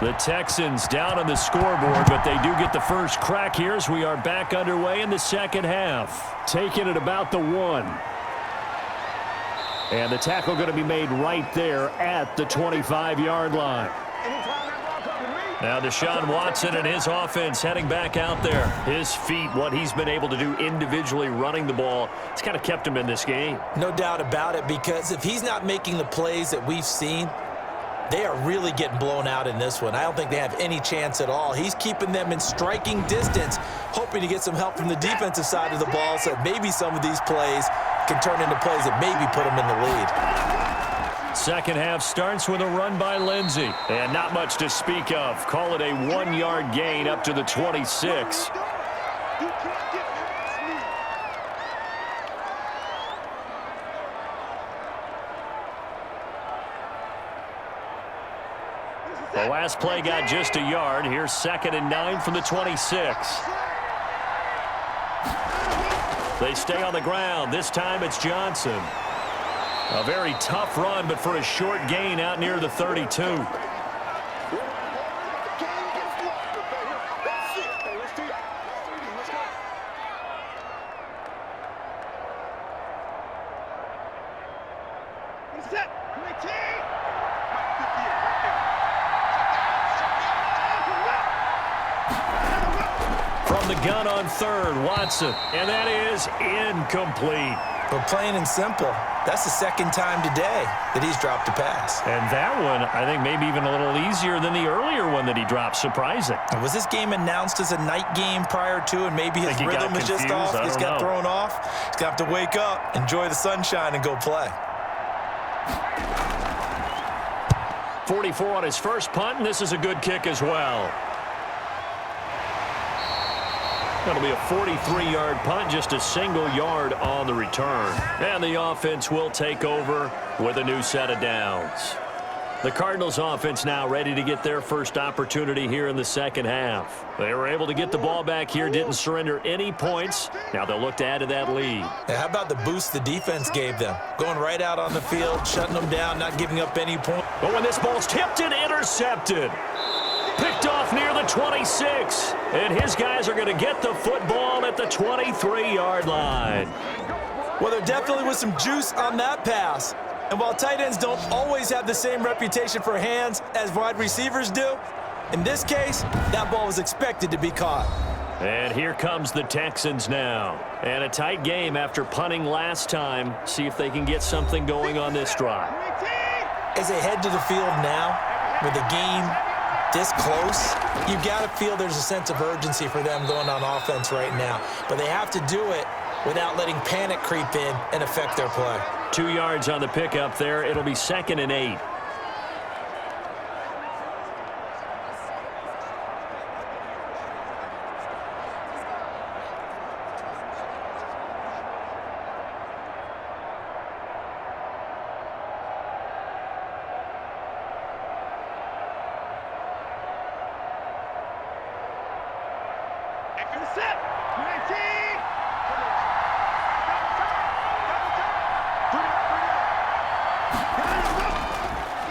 The Texans down on the scoreboard, but they do get the first crack here as we are back underway in the second half. Taking it about the 1. And the tackle going to be made right there at the 25-yard line. Now Deshaun Watson and his offense heading back out there. His feet, what he's been able to do individually running the ball, it's kind of kept him in this game. No doubt about it, because if he's not making the plays that we've seen, they are really getting blown out in this one. I don't think they have any chance at all. He's keeping them in striking distance, hoping to get some help from the defensive side of the ball so that maybe some of these plays can turn into plays that maybe put them in the lead. Second half starts with a run by Lindsey. And not much to speak of. Call it a 1-yard gain up to the 26. The last play got just a yard. Here's 2nd and 9 from the 26. They stay on the ground. This time it's Johnson. A very tough run, but for a short gain out near the 32. From the gun on third, Watson, and that is incomplete. But plain and simple, that's the second time today that he's dropped a pass. And that one, I think, maybe even a little easier than the earlier one that he dropped. Surprising. Was this game announced as a night game prior to, and maybe his rhythm is just off? Just got thrown off. He's going to have to wake up, enjoy the sunshine, and go play. 44 on his first punt, and this is a good kick as well. That'll be a 43-yard punt, just a single yard on the return. And the offense will take over with a new set of downs. The Cardinals offense now ready to get their first opportunity here in the second half. They were able to get the ball back here, didn't surrender any points. Now they'll look to add to that lead. Yeah, how about the boost the defense gave them? Going right out on the field, shutting them down, not giving up any points. But when this ball's tipped and intercepted. Picked off near the 26. And his guys are going to get the football at the 23-yard line. Well, there definitely was some juice on that pass. And while tight ends don't always have the same reputation for hands as wide receivers do, in this case, that ball was expected to be caught. And here comes the Texans now. And a tight game after punting last time. See if they can get something going on this drive. As they head to the field now, with the game this close, you've got to feel there's a sense of urgency for them going on offense right now. But they have to do it without letting panic creep in and affect their play. 2 yards on the pickup there. It'll be 2nd and 8.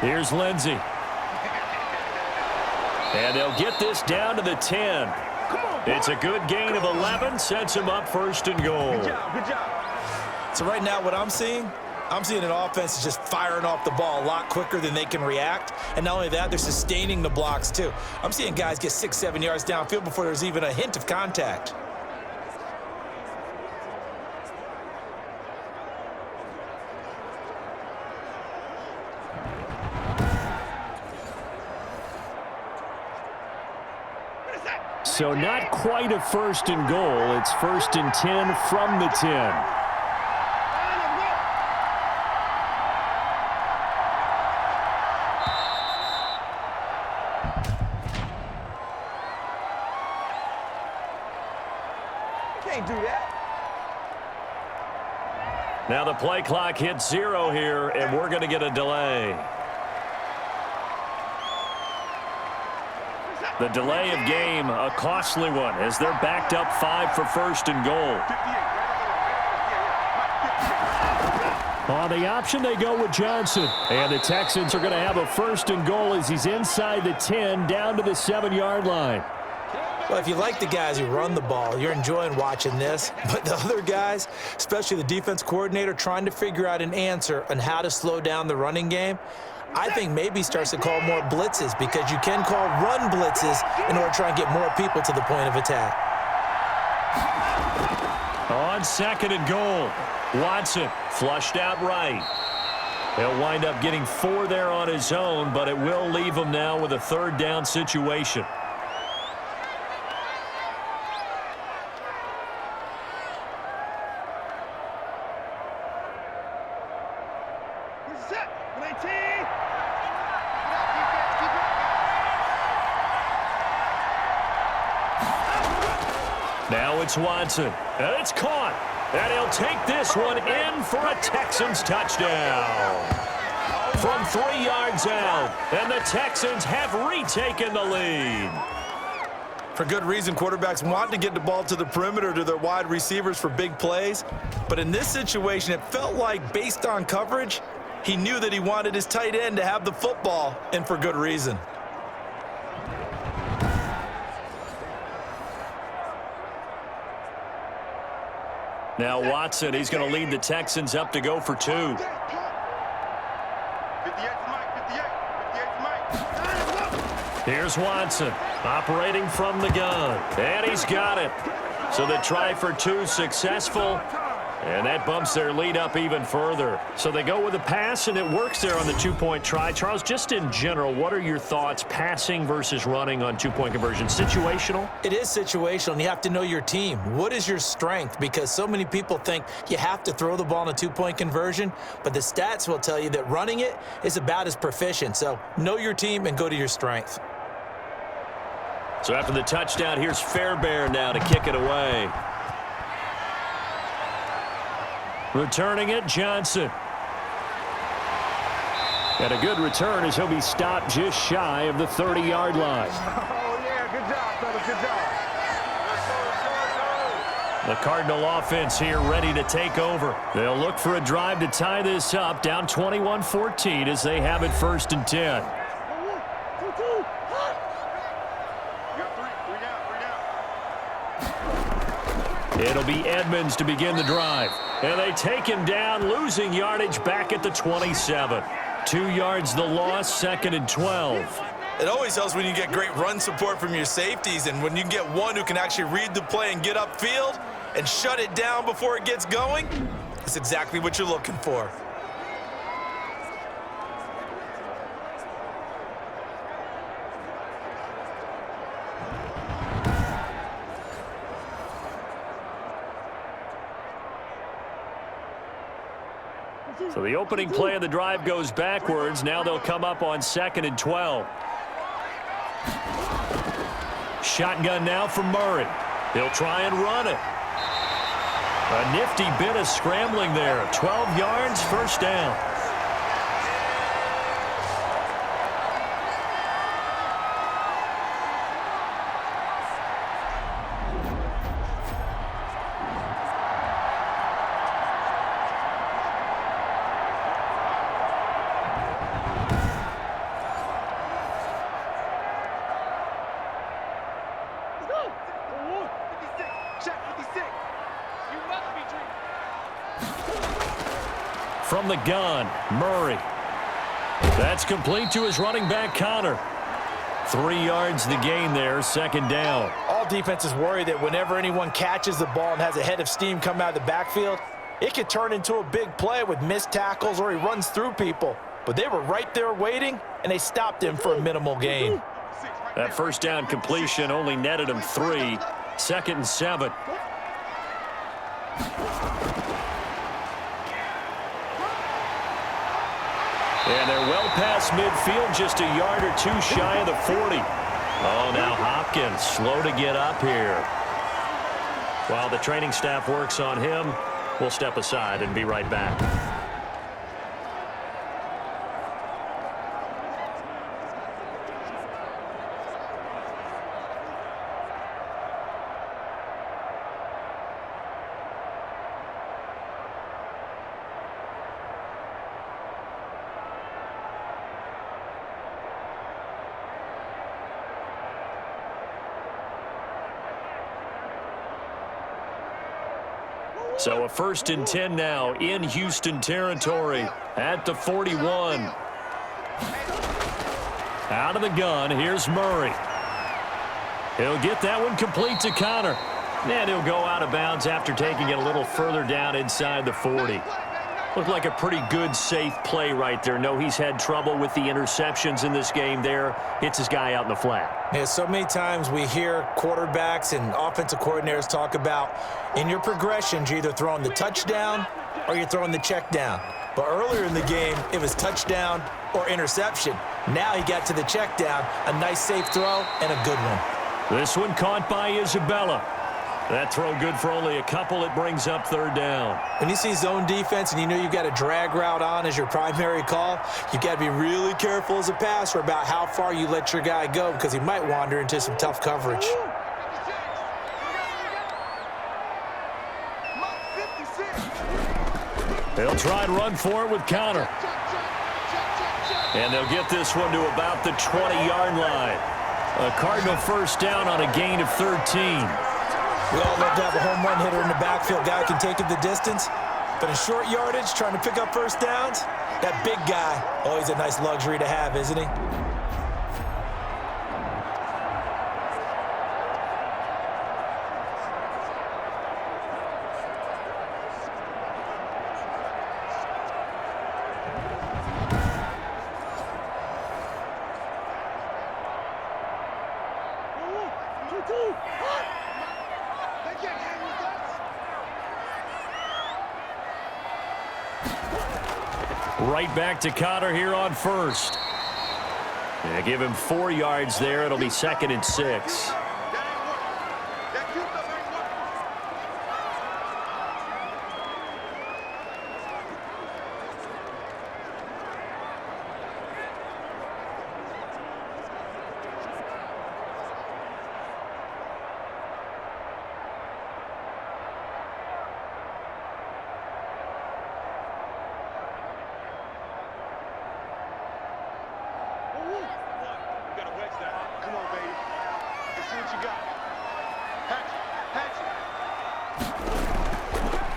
Here's Lindsey. And they'll get this down to the 10. It's a good gain of 11, sets him up 1st and goal. Good job. So right now what I'm seeing an offense is just firing off the ball a lot quicker than they can react. And not only that, they're sustaining the blocks too. I'm seeing guys get 6-7 yards downfield before there's even a hint of contact. So not quite a 1st and goal. It's 1st and 10 from the 10. Can't do that. Now the play clock hits 0 here, and we're going to get a delay. The delay of game, a costly one, as they're backed up 5 for 1st and goal. On the option, they go with Johnson. And the Texans are going to have a 1st and goal as he's inside the 10, down to the 7-yard line. Well, if you like the guys who run the ball, you're enjoying watching this. But the other guys, especially the defense coordinator, trying to figure out an answer on how to slow down the running game, I think maybe starts to call more blitzes, because you can call run blitzes in order to try and get more people to the point of attack. On 2nd and goal, Watson flushed out right. He'll wind up getting 4 there on his own, but it will leave him now with a 3rd down situation. Now it's Watson, and it's caught, and he'll take this one in for a Texans touchdown. From 3 yards out, and the Texans have retaken the lead. For good reason, quarterbacks want to get the ball to the perimeter to their wide receivers for big plays. But in this situation, it felt like, based on coverage, he knew that he wanted his tight end to have the football, and for good reason. Now Watson, he's going to lead the Texans up to go for 2. Here's Watson, operating from the gun, and he's got it. So the try for two successful, and that bumps their lead up even further. So they go with a pass, and it works there on the two-point try. Charles, just in general, what are your thoughts passing versus running on two-point conversion? Situational? It is situational, and you have to know your team. What is your strength? Because so many people think you have to throw the ball in a two-point conversion, but the stats will tell you that running it is about as proficient. So know your team and go to your strength. So after the touchdown, here's Fairbairn now to kick it away. Returning it, Johnson. And a good return as he'll be stopped just shy of the 30-yard line. Oh, yeah, good job, fellas, good job. The Cardinal offense here ready to take over. They'll look for a drive to tie this up, down 21-14 as they have it 1st and 10. It'll be Edmonds to begin the drive. And they take him down, losing yardage back at the 27. 2 yards the loss, 2nd and 12. It always helps when you get great run support from your safeties, and when you get one who can actually read the play and get upfield and shut it down before it gets going, that's exactly what you're looking for. So the opening play of the drive goes backwards. Now they'll come up on 2nd and 12. Shotgun now for Murray. He'll try and run it. A nifty bit of scrambling there. 12 yards, 1st down. From the gun, Murray. That's complete to his running back, Connor. 3 yards the gain there, 2nd down. All defenses worry that whenever anyone catches the ball and has a head of steam come out of the backfield, it could turn into a big play with missed tackles or he runs through people. But they were right there waiting, and they stopped him for a minimal gain. That 1st down completion only netted him 3. 2nd and 7. And they're well past midfield, just a yard or two shy of the 40. Oh, now Hopkins slow to get up here. While the training staff works on him, we'll step aside and be right back. So a 1st and 10 now in Houston territory at the 41. Out of the gun, here's Murray. He'll get that one complete to Connor. And he'll go out of bounds after taking it a little further down inside the 40. Looked like a pretty good, safe play right there. No, he's had trouble with the interceptions in this game there. Hits his guy out in the flat. Yeah, so many times we hear quarterbacks and offensive coordinators talk about in your progressions, you're either throwing the touchdown or you're throwing the check down. But earlier in the game, it was touchdown or interception. Now he got to the check down, a nice safe throw and a good one. This one caught by Isabella. That throw good for only a couple. It brings up 3rd down. When you see zone defense and you know you've got a drag route on as your primary call, you've got to be really careful as a passer about how far you let your guy go because he might wander into some tough coverage. They'll try and run for it with Connor. And they'll get this one to about the 20-yard line. A Cardinal 1st down on a gain of 13. We all love to have a home run hitter in the backfield. Guy can take it the distance. But in short yardage, trying to pick up first downs, that big guy, always a nice luxury to have, isn't he? Right back to Connor here on first. Yeah, give him 4 yards there. It'll be 2nd and 6.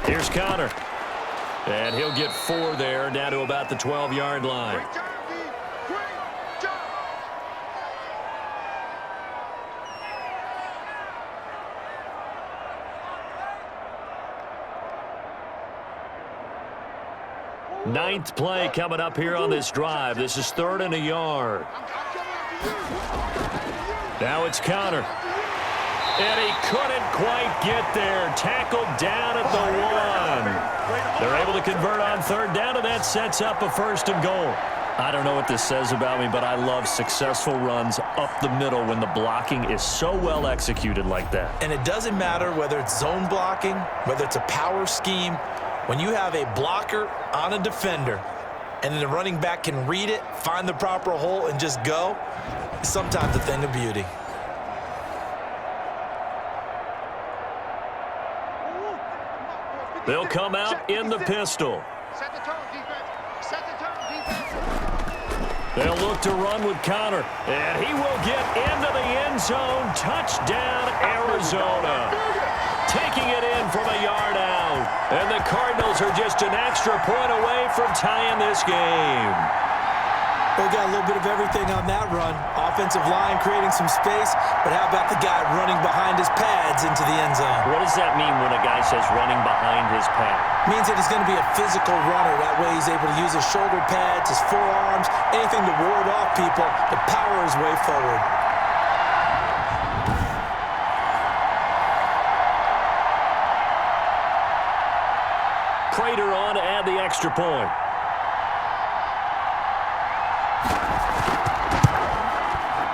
Here's Connor. And he'll get 4 there, down to about the 12-yard line. Ninth play coming up here on this drive. This is 3rd and a yard. Now it's Connor. And he couldn't quite get there. Tackled down at the 1. They're able to convert on 3rd down, and that sets up a 1st and goal. I don't know what this says about me, but I love successful runs up the middle when the blocking is so well executed like that. And it doesn't matter whether it's zone blocking, whether it's a power scheme. When you have a blocker on a defender, and then the running back can read it, find the proper hole, and just go, it's sometimes a thing of beauty. They'll come out in the pistol. Set the tone, defense. Set the tone, defense. They'll look to run with Connor, and he will get into the end zone. Touchdown, Arizona. Taking it in from a yard out. And the Cardinals are just an extra point away from tying this game. We got a little bit of everything on that run. Offensive line creating some space, but how about the guy running behind his pads into the end zone? What does that mean when a guy says running behind his pad? Means that he's going to be a physical runner. That way he's able to use his shoulder pads, his forearms, anything to ward off people, to power his way forward. Prater on to add the extra point.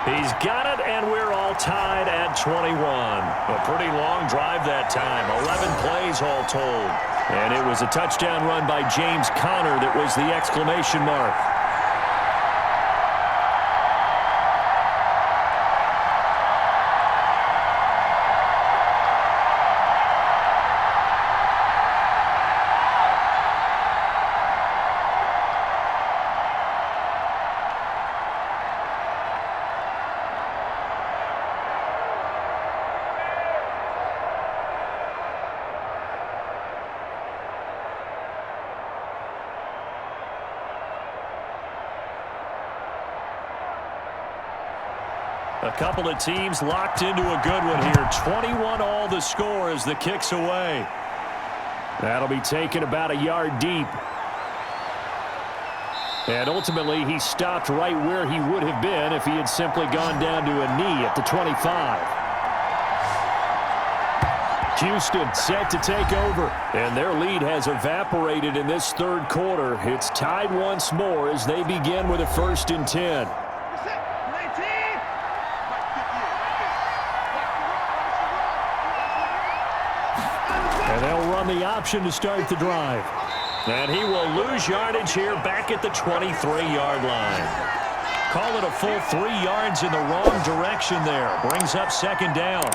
He's got it, and we're all tied at 21. A pretty long drive that time, 11 plays all told. And it was a touchdown run by James Conner that was the exclamation mark. A couple of teams locked into a good one here. 21 all the score as the kick's away. That'll be taken about a yard deep. And ultimately, he stopped right where he would have been if he had simply gone down to a knee at the 25. Houston set to take over, and their lead has evaporated in this 3rd quarter. It's tied once more as they begin with a 1st and 10. And they'll run the option to start the drive. And he will lose yardage here back at the 23-yard line. Call it a full 3 yards in the wrong direction there. Brings up 2nd down.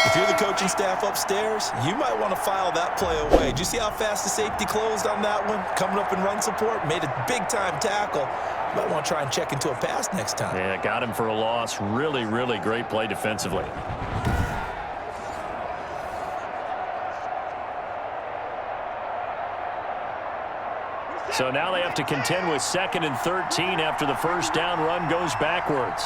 If you're the coaching staff upstairs, you might want to file that play away. Do you see how fast the safety closed on that one? Coming up in run support, made a big-time tackle. You might want to try and check into a pass next time. Yeah, got him for a loss. Really, really great play defensively. So now they have to contend with 2nd and 13 after the first down run goes backwards.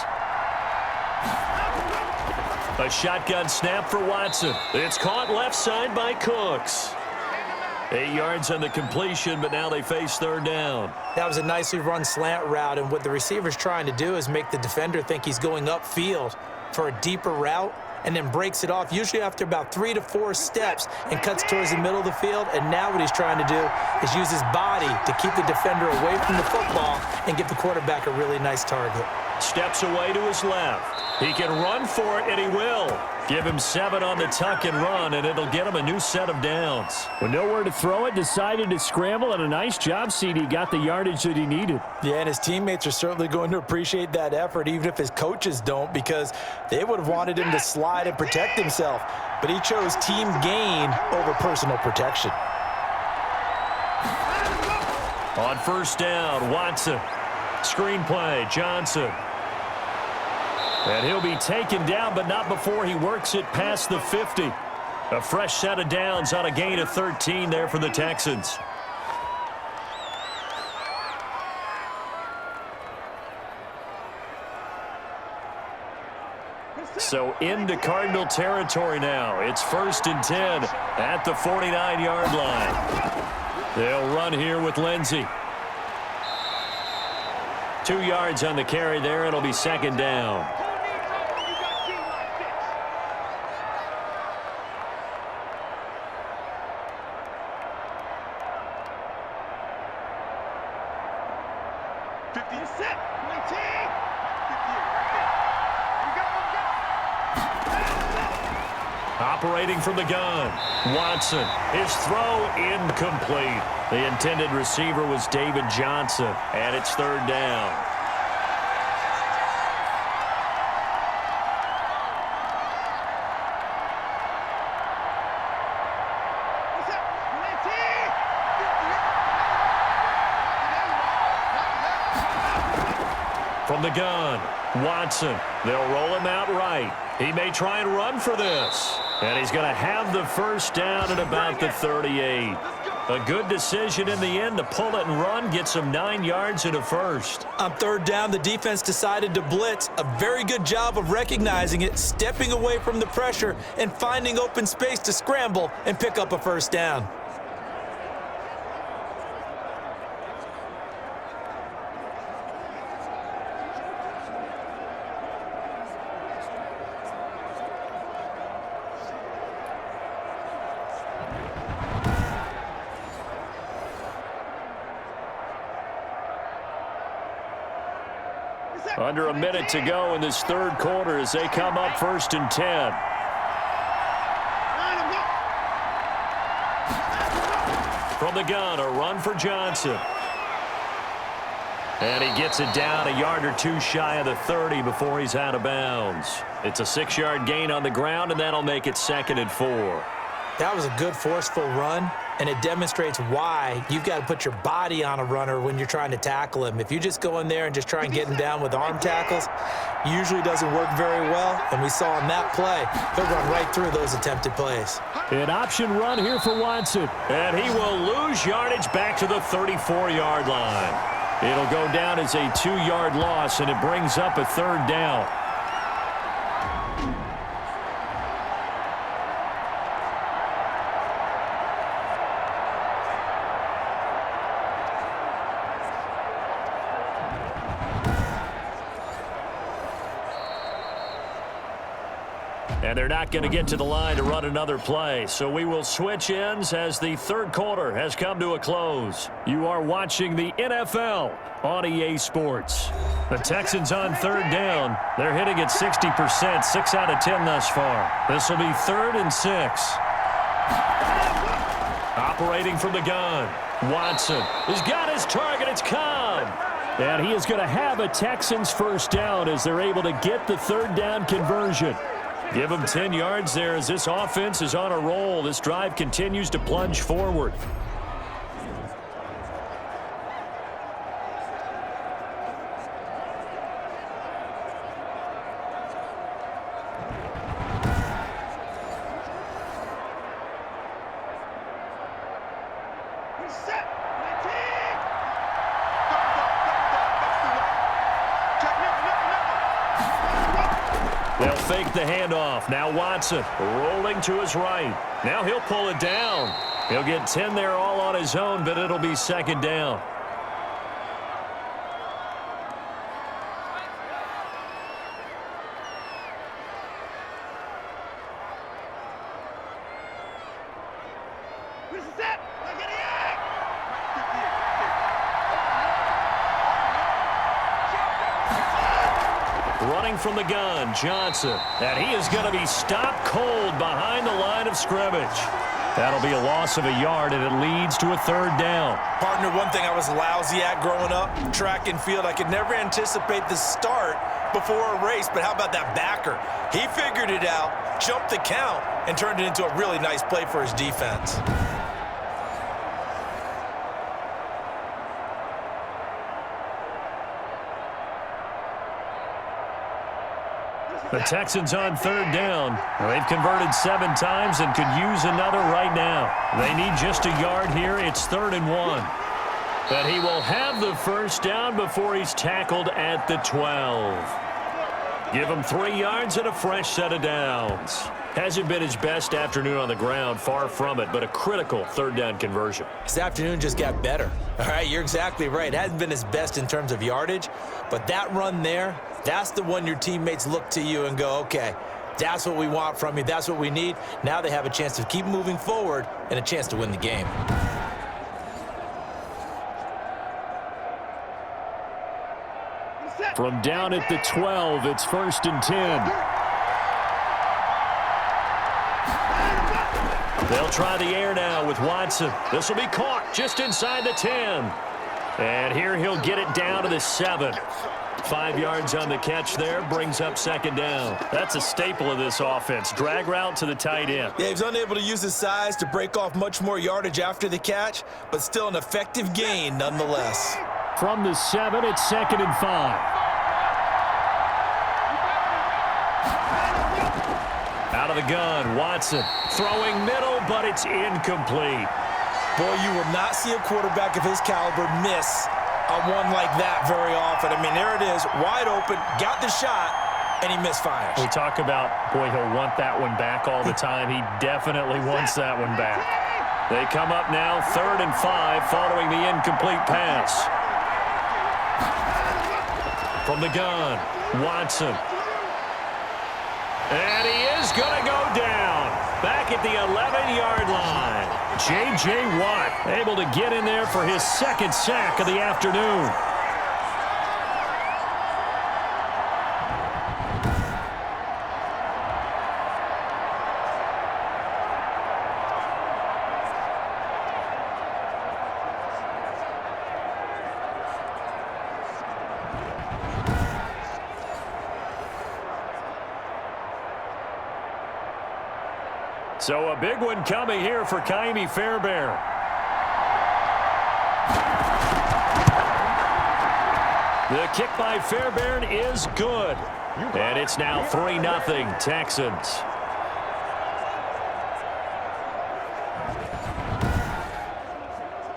A shotgun snap for Watson. It's caught left side by Cooks. 8 yards on the completion, but now they face 3rd down. That was a nicely run slant route, and what the receiver's trying to do is make the defender think he's going upfield for a deeper route, and then breaks it off, usually after about 3 to 4 steps, and cuts towards the middle of the field. And now what he's trying to do is use his body to keep the defender away from the football and give the quarterback a really nice target. Steps away to his left. He can run for it, and he will. Give him 7 on the tuck and run, and it'll get him a new set of downs. With nowhere to throw it, decided to scramble, and a nice job, CD. Got the yardage that he needed. Yeah, and his teammates are certainly going to appreciate that effort, even if his coaches don't, because they would have wanted him to slide and protect himself. But he chose team gain over personal protection. On 1st down, Watson. Screen play, Johnson. And he'll be taken down, but not before he works it past the 50. A fresh set of downs on a gain of 13 there for the Texans. So into Cardinal territory now. It's 1st and 10 at the 49-yard line. They'll run here with Lindsey. 2 yards on the carry there. It'll be 2nd down. Operating from the gun, Watson. His throw incomplete. The intended receiver was David Johnson, and it's 3rd down. From the gun, Watson. They'll roll him out right. He may try and run for this. And he's going to have the 1st down at about the 38. A good decision in the end to pull it and run, get some 9 yards and a 1st. On 3rd down, the defense decided to blitz. A very good job of recognizing it, stepping away from the pressure, and finding open space to scramble and pick up a 1st down. Under a minute to go in this 3rd quarter as they come up 1st and 10. From the gun, a run for Johnson. And he gets it down a yard or 2 shy of the 30 before he's out of bounds. It's a 6-yard gain on the ground, and that'll make it 2nd and 4. That was a good, forceful run, and it demonstrates why you've got to put your body on a runner when you're trying to tackle him. If you just go in there and just try and get him down with arm tackles, usually doesn't work very well, and we saw on that play, he'll run right through those attempted plays. An option run here for Watson. And he will lose yardage back to the 34-yard line. It'll go down as a 2-yard loss, and it brings up a 3rd down. And they're not going to get to the line to run another play. So we will switch ends as the 3rd quarter has come to a close. You are watching the NFL on EA Sports. The Texans on 3rd down. They're hitting at 60%, 6 out of 10 thus far. This will be 3rd and 6. Operating from the gun. Watson has got his target. It's Cobb. And he is going to have a Texans 1st down as they're able to get the 3rd down conversion. Give him 10 yards there as this offense is on a roll. This drive continues to plunge forward. They'll fake the handoff. Now Watson rolling to his right. Now he'll pull it down. He'll get 10 there all on his own, but it'll be second down. Running from the gun, Johnson. And he is going to be stopped cold behind the line of scrimmage. That'll be a loss of a yard, and it leads to a third down. Partner, one thing I was lousy at growing up, track and field, I could never anticipate the start before a race, but how about that backer? He figured it out, jumped the count, and turned it into a really nice play for his defense. The Texans on third down. They've converted 7 times and could use another right now. They need just a yard here. It's 3rd and 1. But he will have the first down before he's tackled at the 12. Give him 3 yards and a fresh set of downs. Hasn't been his best afternoon on the ground, far from it, but a critical third down conversion. This afternoon just got better. All right, you're exactly right. Hasn't been his best in terms of yardage, but that run there, that's the one your teammates look to you and go, okay, that's what we want from you. That's what we need. Now they have a chance to keep moving forward and a chance to win the game. From down at the 12, it's 1st and 10. They'll try the air now with Watson. This will be caught just inside the 10. And here he'll get it down to the 7. 5 yards on the catch there, brings up second down. That's a staple of this offense. Drag route to the tight end. Yeah, he was unable to use his size to break off much more yardage after the catch, but still an effective gain nonetheless. From the 7, it's 2nd and 5. Out of the gun, Watson throwing middle, but it's incomplete. Boy, you will not see a quarterback of his caliber miss on one like that very often. I mean, there it is, wide open, got the shot, and he misfires. We talk about, boy, he'll want that one back all the time. He definitely wants that one back. They come up now, 3rd and 5, following the incomplete pass. From the gun, Watson. And he is going to go down. Back at the 11-yard line. J.J. Watt able to get in there for his 2nd sack of the afternoon. So a big one coming here for Kaimi Fairbairn. The kick by Fairbairn is good. And it's now 3-0 Texans.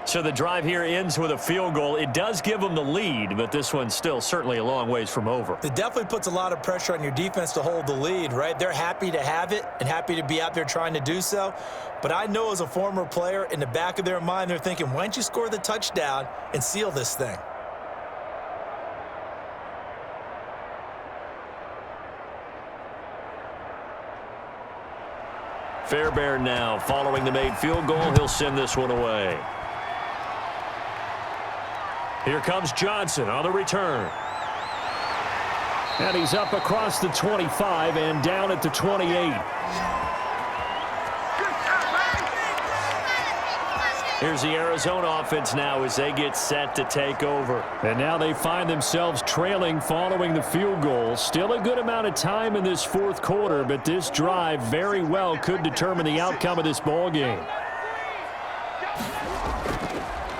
So the drive here ends with a field goal. It does give them the lead, but this one's still certainly a long ways from over. It definitely puts a lot of pressure on your defense to hold the lead, right? They're happy to have it and happy to be out there trying to do so. But I know as a former player, in the back of their mind, they're thinking, why don't you score the touchdown and seal this thing? Fairbairn now following the made field goal. He'll send this one away. Here comes Johnson on the return. And he's up across the 25 and down at the 28. Here's the Arizona offense now as they get set to take over. And now they find themselves trailing following the field goal. Still a good amount of time in this 4th quarter, but this drive very well could determine the outcome of this ball game.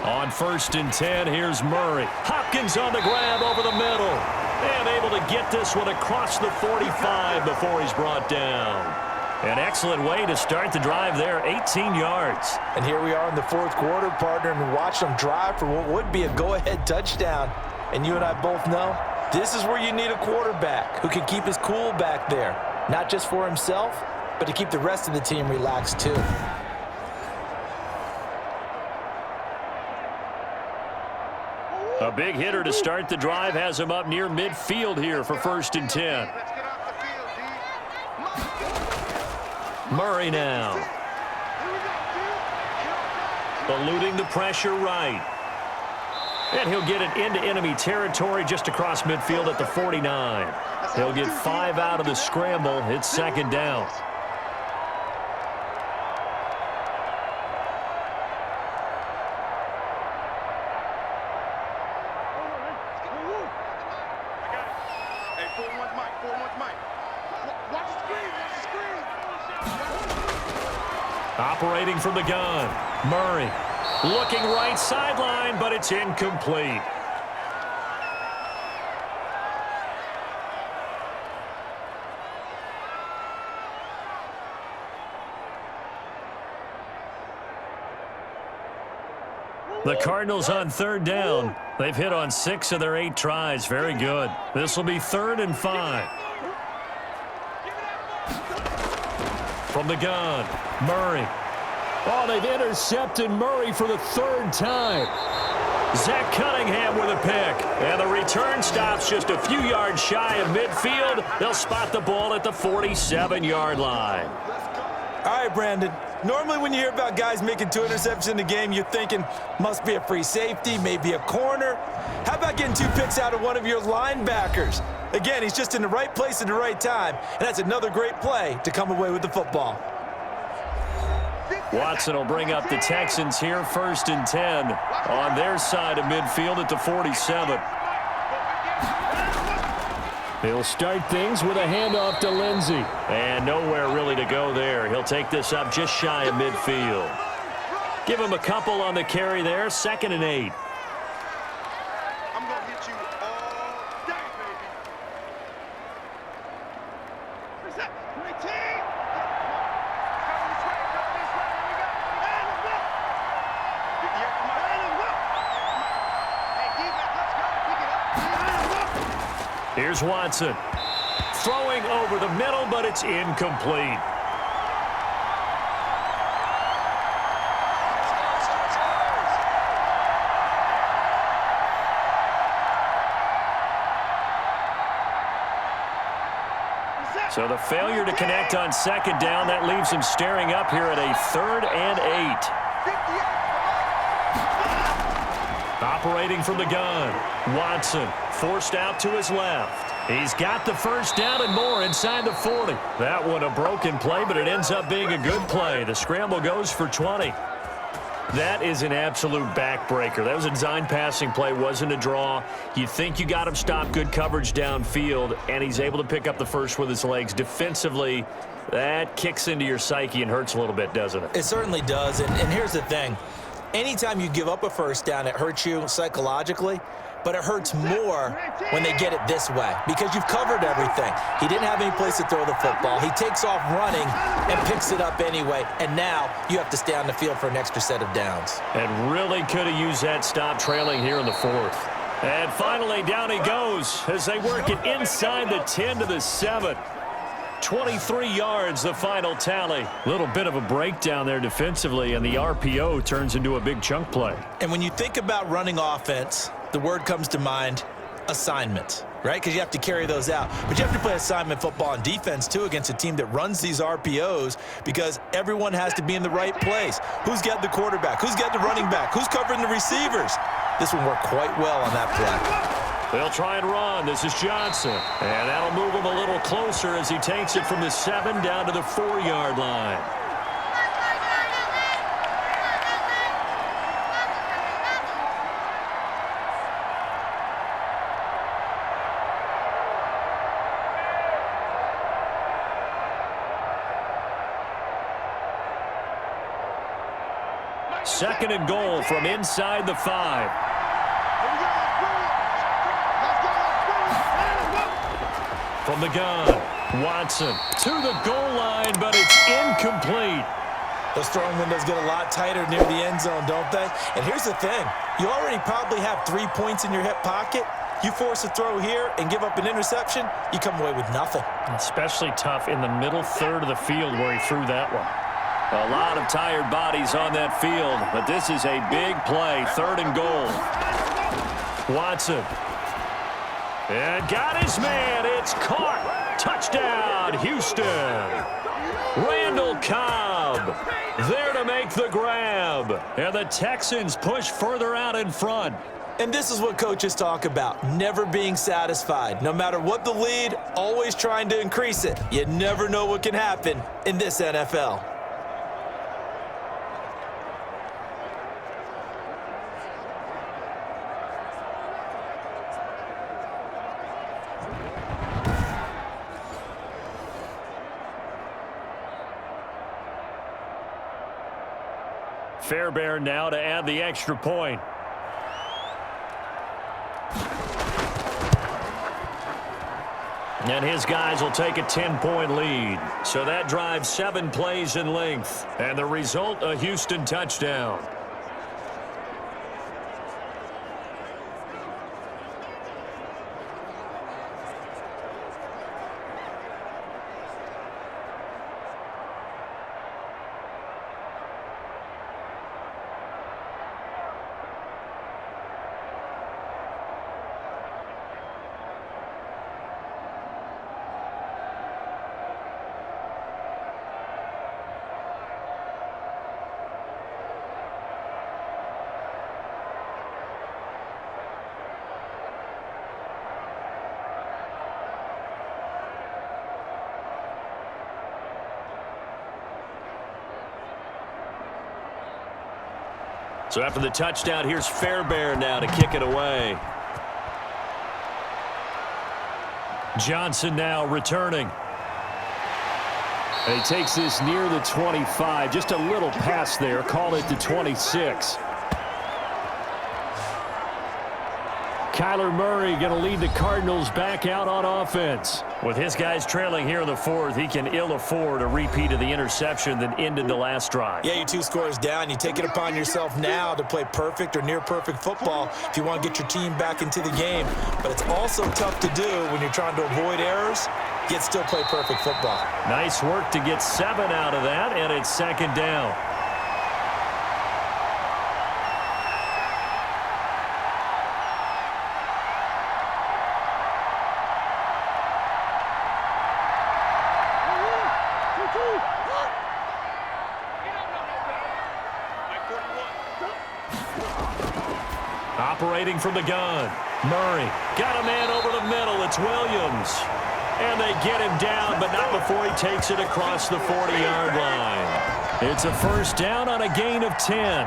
On 1st and 10, here's Murray. Hopkins on the grab over the middle. And able to get this one across the 45 before he's brought down. An excellent way to start the drive there, 18 yards. And here we are in the 4th quarter, partner, and watch them drive for what would be a go-ahead touchdown. And you and I both know This is where you need a quarterback who can keep his cool back there, not just for himself, but to keep the rest of the team relaxed too. A big hitter to start the drive has him up near midfield here for 1st and 10. Murray now. Eluding the pressure right. And he'll get it into enemy territory just across midfield at the 49. He'll get 5 out of the scramble. It's 2nd down. Operating from the gun, Murray looking right sideline, but it's incomplete. The Cardinals on 3rd down. They've hit on 6 of their 8 tries. Very good. This will be 3rd and 5. From the gun, Murray. Oh, they've intercepted Murray for the 3rd time. Zach Cunningham with a pick. And the return stops just a few yards shy of midfield. They'll spot the ball at the 47-yard line. All right, Brandon. Normally when you hear about guys making 2 interceptions in a game, you're thinking, must be a free safety, maybe a corner. How about getting 2 picks out of one of your linebackers? Again, he's just in the right place at the right time, and that's another great play to come away with the football. Watson will bring up the Texans here, 1st and 10 on their side of midfield at the 47. He'll start things with a handoff to Lindsey. And nowhere really to go there. He'll take this up just shy of midfield. Give him a couple on the carry there, 2nd and 8. I'm going to hit you all day, baby. Where's that? 19. Here's Watson. Throwing over the middle, but it's incomplete. So the failure to connect on 2nd down, that leaves him staring up here at a 3rd and 8. Operating from the gun, Watson forced out to his left. He's got the 1st down and more inside the 40. That one a broken play, but it ends up being a good play. The scramble goes for 20. That is an absolute backbreaker. That was a design passing play, wasn't a draw. You think you got him stopped, good coverage downfield, and he's able to pick up the 1st with his legs. Defensively, that kicks into your psyche and hurts a little bit, doesn't it? It certainly does, and here's the thing. Anytime you give up a 1st down, it hurts you psychologically, but it hurts more when they get it this way because you've covered everything. He didn't have any place to throw the football. He takes off running and picks it up anyway, and now you have to stay on the field for an extra set of downs. And really could have used that stop trailing here in the 4th. And finally, down he goes as they work it inside the 10 to the 7. 23 yards, the final tally. Little bit of a breakdown there defensively, and the RPO turns into a big chunk play. And when you think about running offense, the word comes to mind, assignment, right? Because you have to carry those out. But you have to play assignment football on defense, too, against a team that runs these RPOs because everyone has to be in the right place. Who's got the quarterback? Who's got the running back? Who's covering the receivers? This one worked quite well on that play. They'll try and run. This is Johnson. And that'll move him a little closer as he takes it from the 7 down to the 4-yard line. Second and goal from inside the 5. From the gun, Watson to the goal line, but it's incomplete. Those throwing windows get a lot tighter near the end zone, don't they? And here's the thing. You already probably have 3 points in your hip pocket. You force a throw here and give up an interception, you come away with nothing. Especially tough in the middle third of the field where he threw that one. A lot of tired bodies on that field, but this is a big play, 3rd and goal. Watson. And got his man. It's caught. Touchdown, Houston. Randall Cobb there to make the grab. And the Texans push further out in front. And this is what coaches talk about, never being satisfied. No matter what the lead, always trying to increase it. You never know what can happen in this NFL. Fairbairn now to add the extra point. And his guys will take a 10-point lead. So that drives 7 plays in length. And the result, a Houston touchdown. So after the touchdown, here's Fairbairn now to kick it away. Johnson now returning. And he takes this near the 25. Just a little pass there. Call it the 26. Kyler Murray going to lead the Cardinals back out on offense. With his guys trailing here in the 4th, he can ill afford a repeat of the interception that ended the last drive. Yeah, you're 2 scores down. You take it upon yourself now to play perfect or near-perfect football if you want to get your team back into the game. But it's also tough to do when you're trying to avoid errors, yet still play perfect football. Nice work to get 7 out of that, and it's 2nd down. Operating from the gun. Murray got a man over the middle. It's Williams. And they get him down, but not before he takes it across the 40-yard line. It's a 1st down on a gain of 10.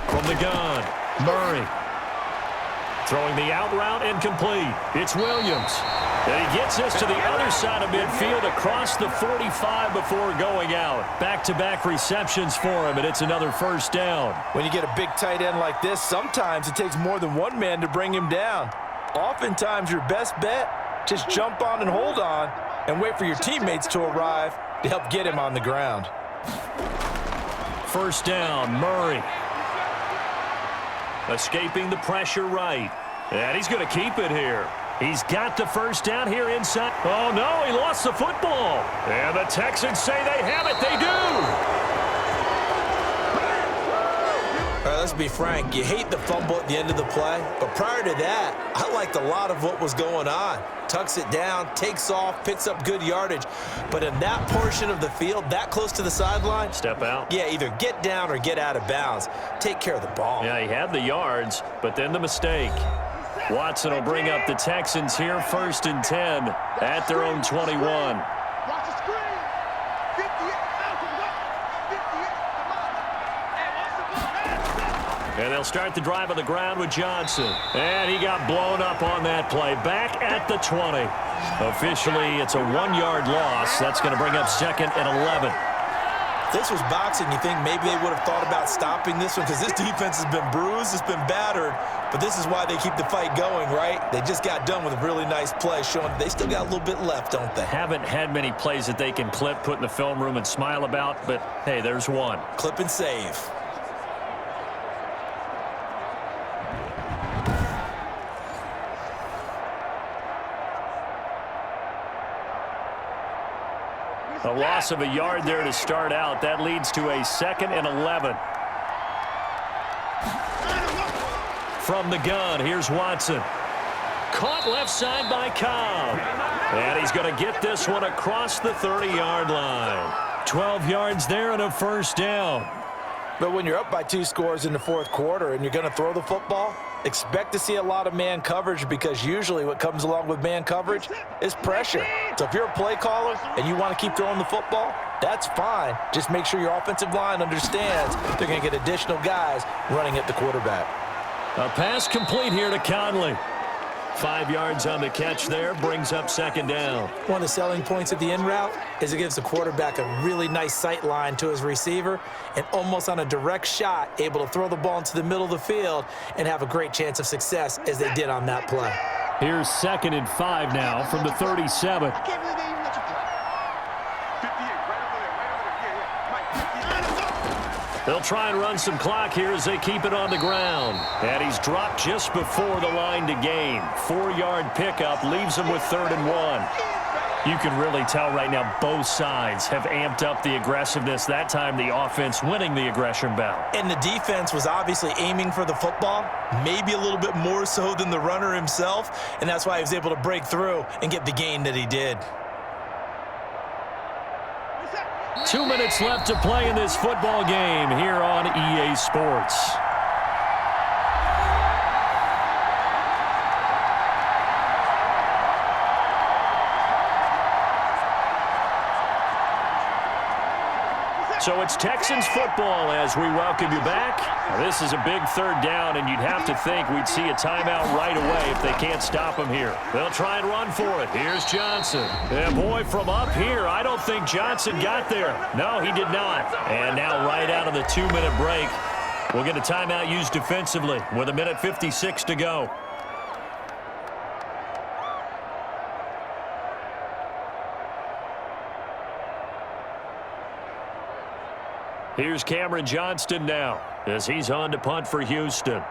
From the gun, Murray. Throwing the out route incomplete. It's Williams. And he gets us to the other side of midfield across the 45 before going out. Back-to-back receptions for him, and it's another 1st down. When you get a big tight end like this, sometimes it takes more than one man to bring him down. Oftentimes, your best bet, just jump on and hold on and wait for your teammates to arrive to help get him on the ground. 1st down, Murray. Escaping the pressure right. And he's going to keep it here. He's got the 1st down here inside. Oh, no, he lost the football. And the Texans say they have it. They do. All right, let's be frank. You hate the fumble at the end of the play. But prior to that, I liked a lot of what was going on. Tucks it down, takes off, picks up good yardage. But in that portion of the field, that close to the sideline. Step out. Yeah, either get down or get out of bounds. Take care of the ball. Yeah, he had the yards, but then the mistake. Watson will bring up the Texans here, 1st and 10 at their own 21. Watch the screen. 58. And they'll start the drive on the ground with Johnson. And he got blown up on that play. Back at the 20. Officially, it's a 1-yard loss. That's going to bring up 2nd and 11. this was boxing, you think maybe they would have thought about stopping this one because this defense has been bruised, it's been battered, but this is why they keep the fight going, right? They just got done with a really nice play, showing they still got a little bit left, don't they? Haven't had many plays that they can clip, put in the film room, and smile about, but hey, there's one. Clip and save. A loss of a yard there to start out. That leads to a 2nd and 11. From the gun, here's Watson. Caught left side by Cobb. And he's going to get this one across the 30-yard line. 12 yards there and a first down. But when you're up by 2 scores in the 4th quarter and you're going to throw the football, expect to see a lot of man coverage because usually what comes along with man coverage is pressure. So if you're a play caller and you want to keep throwing the football, that's fine. Just make sure your offensive line understands they're going to get additional guys running at the quarterback. A pass complete here to Conley. 5 yards on the catch there, brings up 2nd down. One of the selling points of the in route is it gives the quarterback a really nice sight line to his receiver and almost on a direct shot able to throw the ball into the middle of the field and have a great chance of success as they did on that play. Here's 2nd and 5 now from the 37. They'll try and run some clock here as they keep it on the ground. And he's dropped just before the line to gain. 4-yard pickup leaves him with 3rd and 1. You can really tell right now both sides have amped up the aggressiveness. That time the offense winning the aggression battle. And the defense was obviously aiming for the football, maybe a little bit more so than the runner himself, and that's why he was able to break through and get the gain that he did. 2 minutes left to play in this football game here on EA Sports. So it's Texans football as we welcome you back. Now, this is a big 3rd down, and you'd have to think we'd see a timeout right away if they can't stop him here. They'll try and run for it. Here's Johnson. And boy, from up here, I don't think Johnson got there. No, he did not. And now right out of the 2-minute break, we'll get a timeout used defensively with 1:56 to go. Here's Cameron Johnston now as he's on to punt for Houston.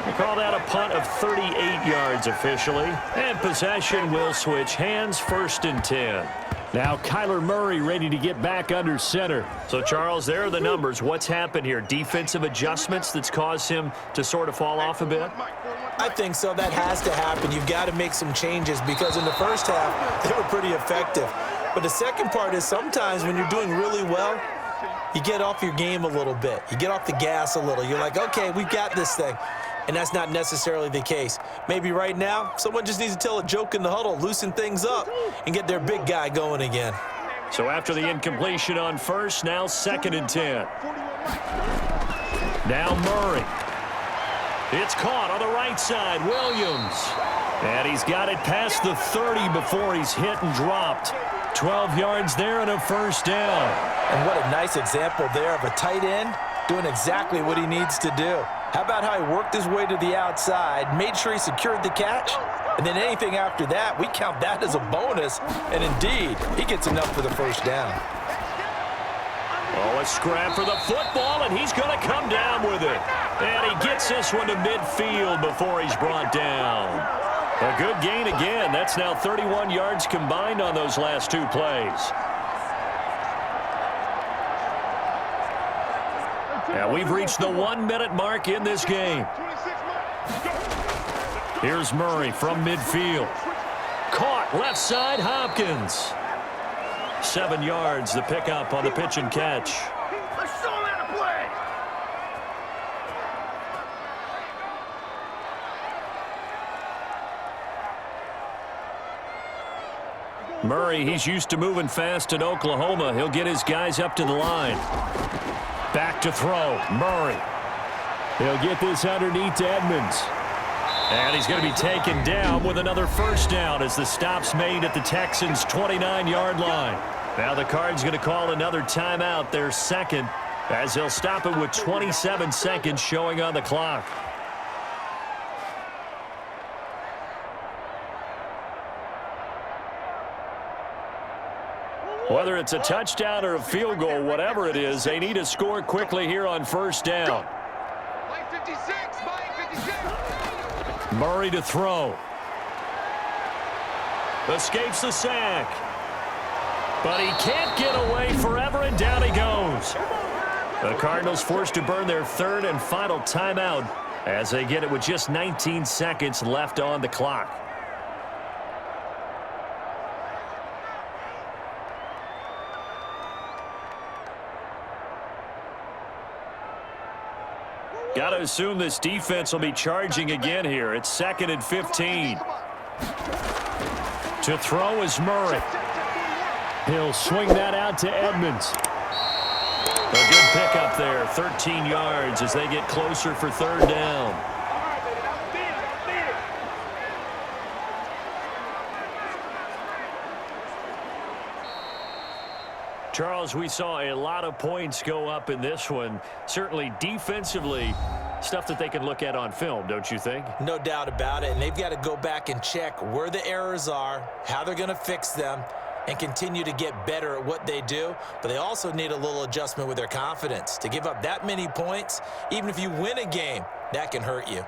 We call that a punt of 38 yards officially. And possession will switch hands, 1st and 10. Now Kyler Murray ready to get back under center. So, Charles, there are the numbers. What's happened here? Defensive adjustments that's caused him to sort of fall off a bit? I think so. That has to happen. You've got to make some changes because in the first half, they were pretty effective. But the second part is sometimes when you're doing really well, you get off your game a little bit. You get off the gas a little. You're like, okay, we've got this thing. And that's not necessarily the case. Maybe right now, someone just needs to tell a joke in the huddle, loosen things up, and get their big guy going again. So after the incompletion on 1st, now 2nd and 10. Now Murray. It's caught on the right side, Williams. And he's got it past the 30 before he's hit and dropped. 12 yards there and a 1st down. And what a nice example there of a tight end doing exactly what he needs to do. How about how he worked his way to the outside, made sure he secured the catch, and then anything after that, we count that as a bonus. And indeed, he gets enough for the 1st down. Oh, a scrap for the football, and he's going to come down with it. And he gets this one to midfield before he's brought down. A good gain again. That's now 31 yards combined on those last 2 plays. Now we've reached the 1-minute mark in this game. Here's Murray from midfield. Caught left side, Hopkins. 7 yards, the pickup on the pitch and catch. Murray, he's used to moving fast in Oklahoma. He'll get his guys up to the line. Back to throw, Murray. He'll get this underneath to Edmonds. And he's going to be taken down with another first down as the stop's made at the Texans' 29-yard line. Now the Cards going to call another timeout, their second, as they'll stop it with 27 seconds showing on the clock. Whether it's a touchdown or a field goal, whatever it is, they need to score quickly here on first down. Murray to throw. Escapes the sack. But he can't get away forever, and down he goes. The Cardinals forced to burn their third and final timeout as they get it with just 19 seconds left on the clock. Got to assume this defense will be charging again here. It's 2nd and 15. To throw is Murray. He'll swing that out to Edmonds. A good pickup there, 13 yards as they get closer for third down. Charles, we saw a lot of points go up in this one. Certainly defensively, stuff that they can look at on film, don't you think? No doubt about it, and they've got to go back and check where the errors are, how they're going to fix them, and continue to get better at what they do. But they also need a little adjustment with their confidence. To give up that many points, even if you win a game, that can hurt you.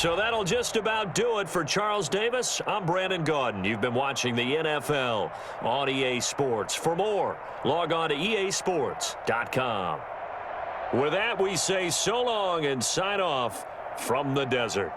So that'll just about do it for Charles Davis. I'm Brandon Gaudin. You've been watching the NFL on EA Sports. For more, log on to easports.com. With that, we say so long and sign off from the desert.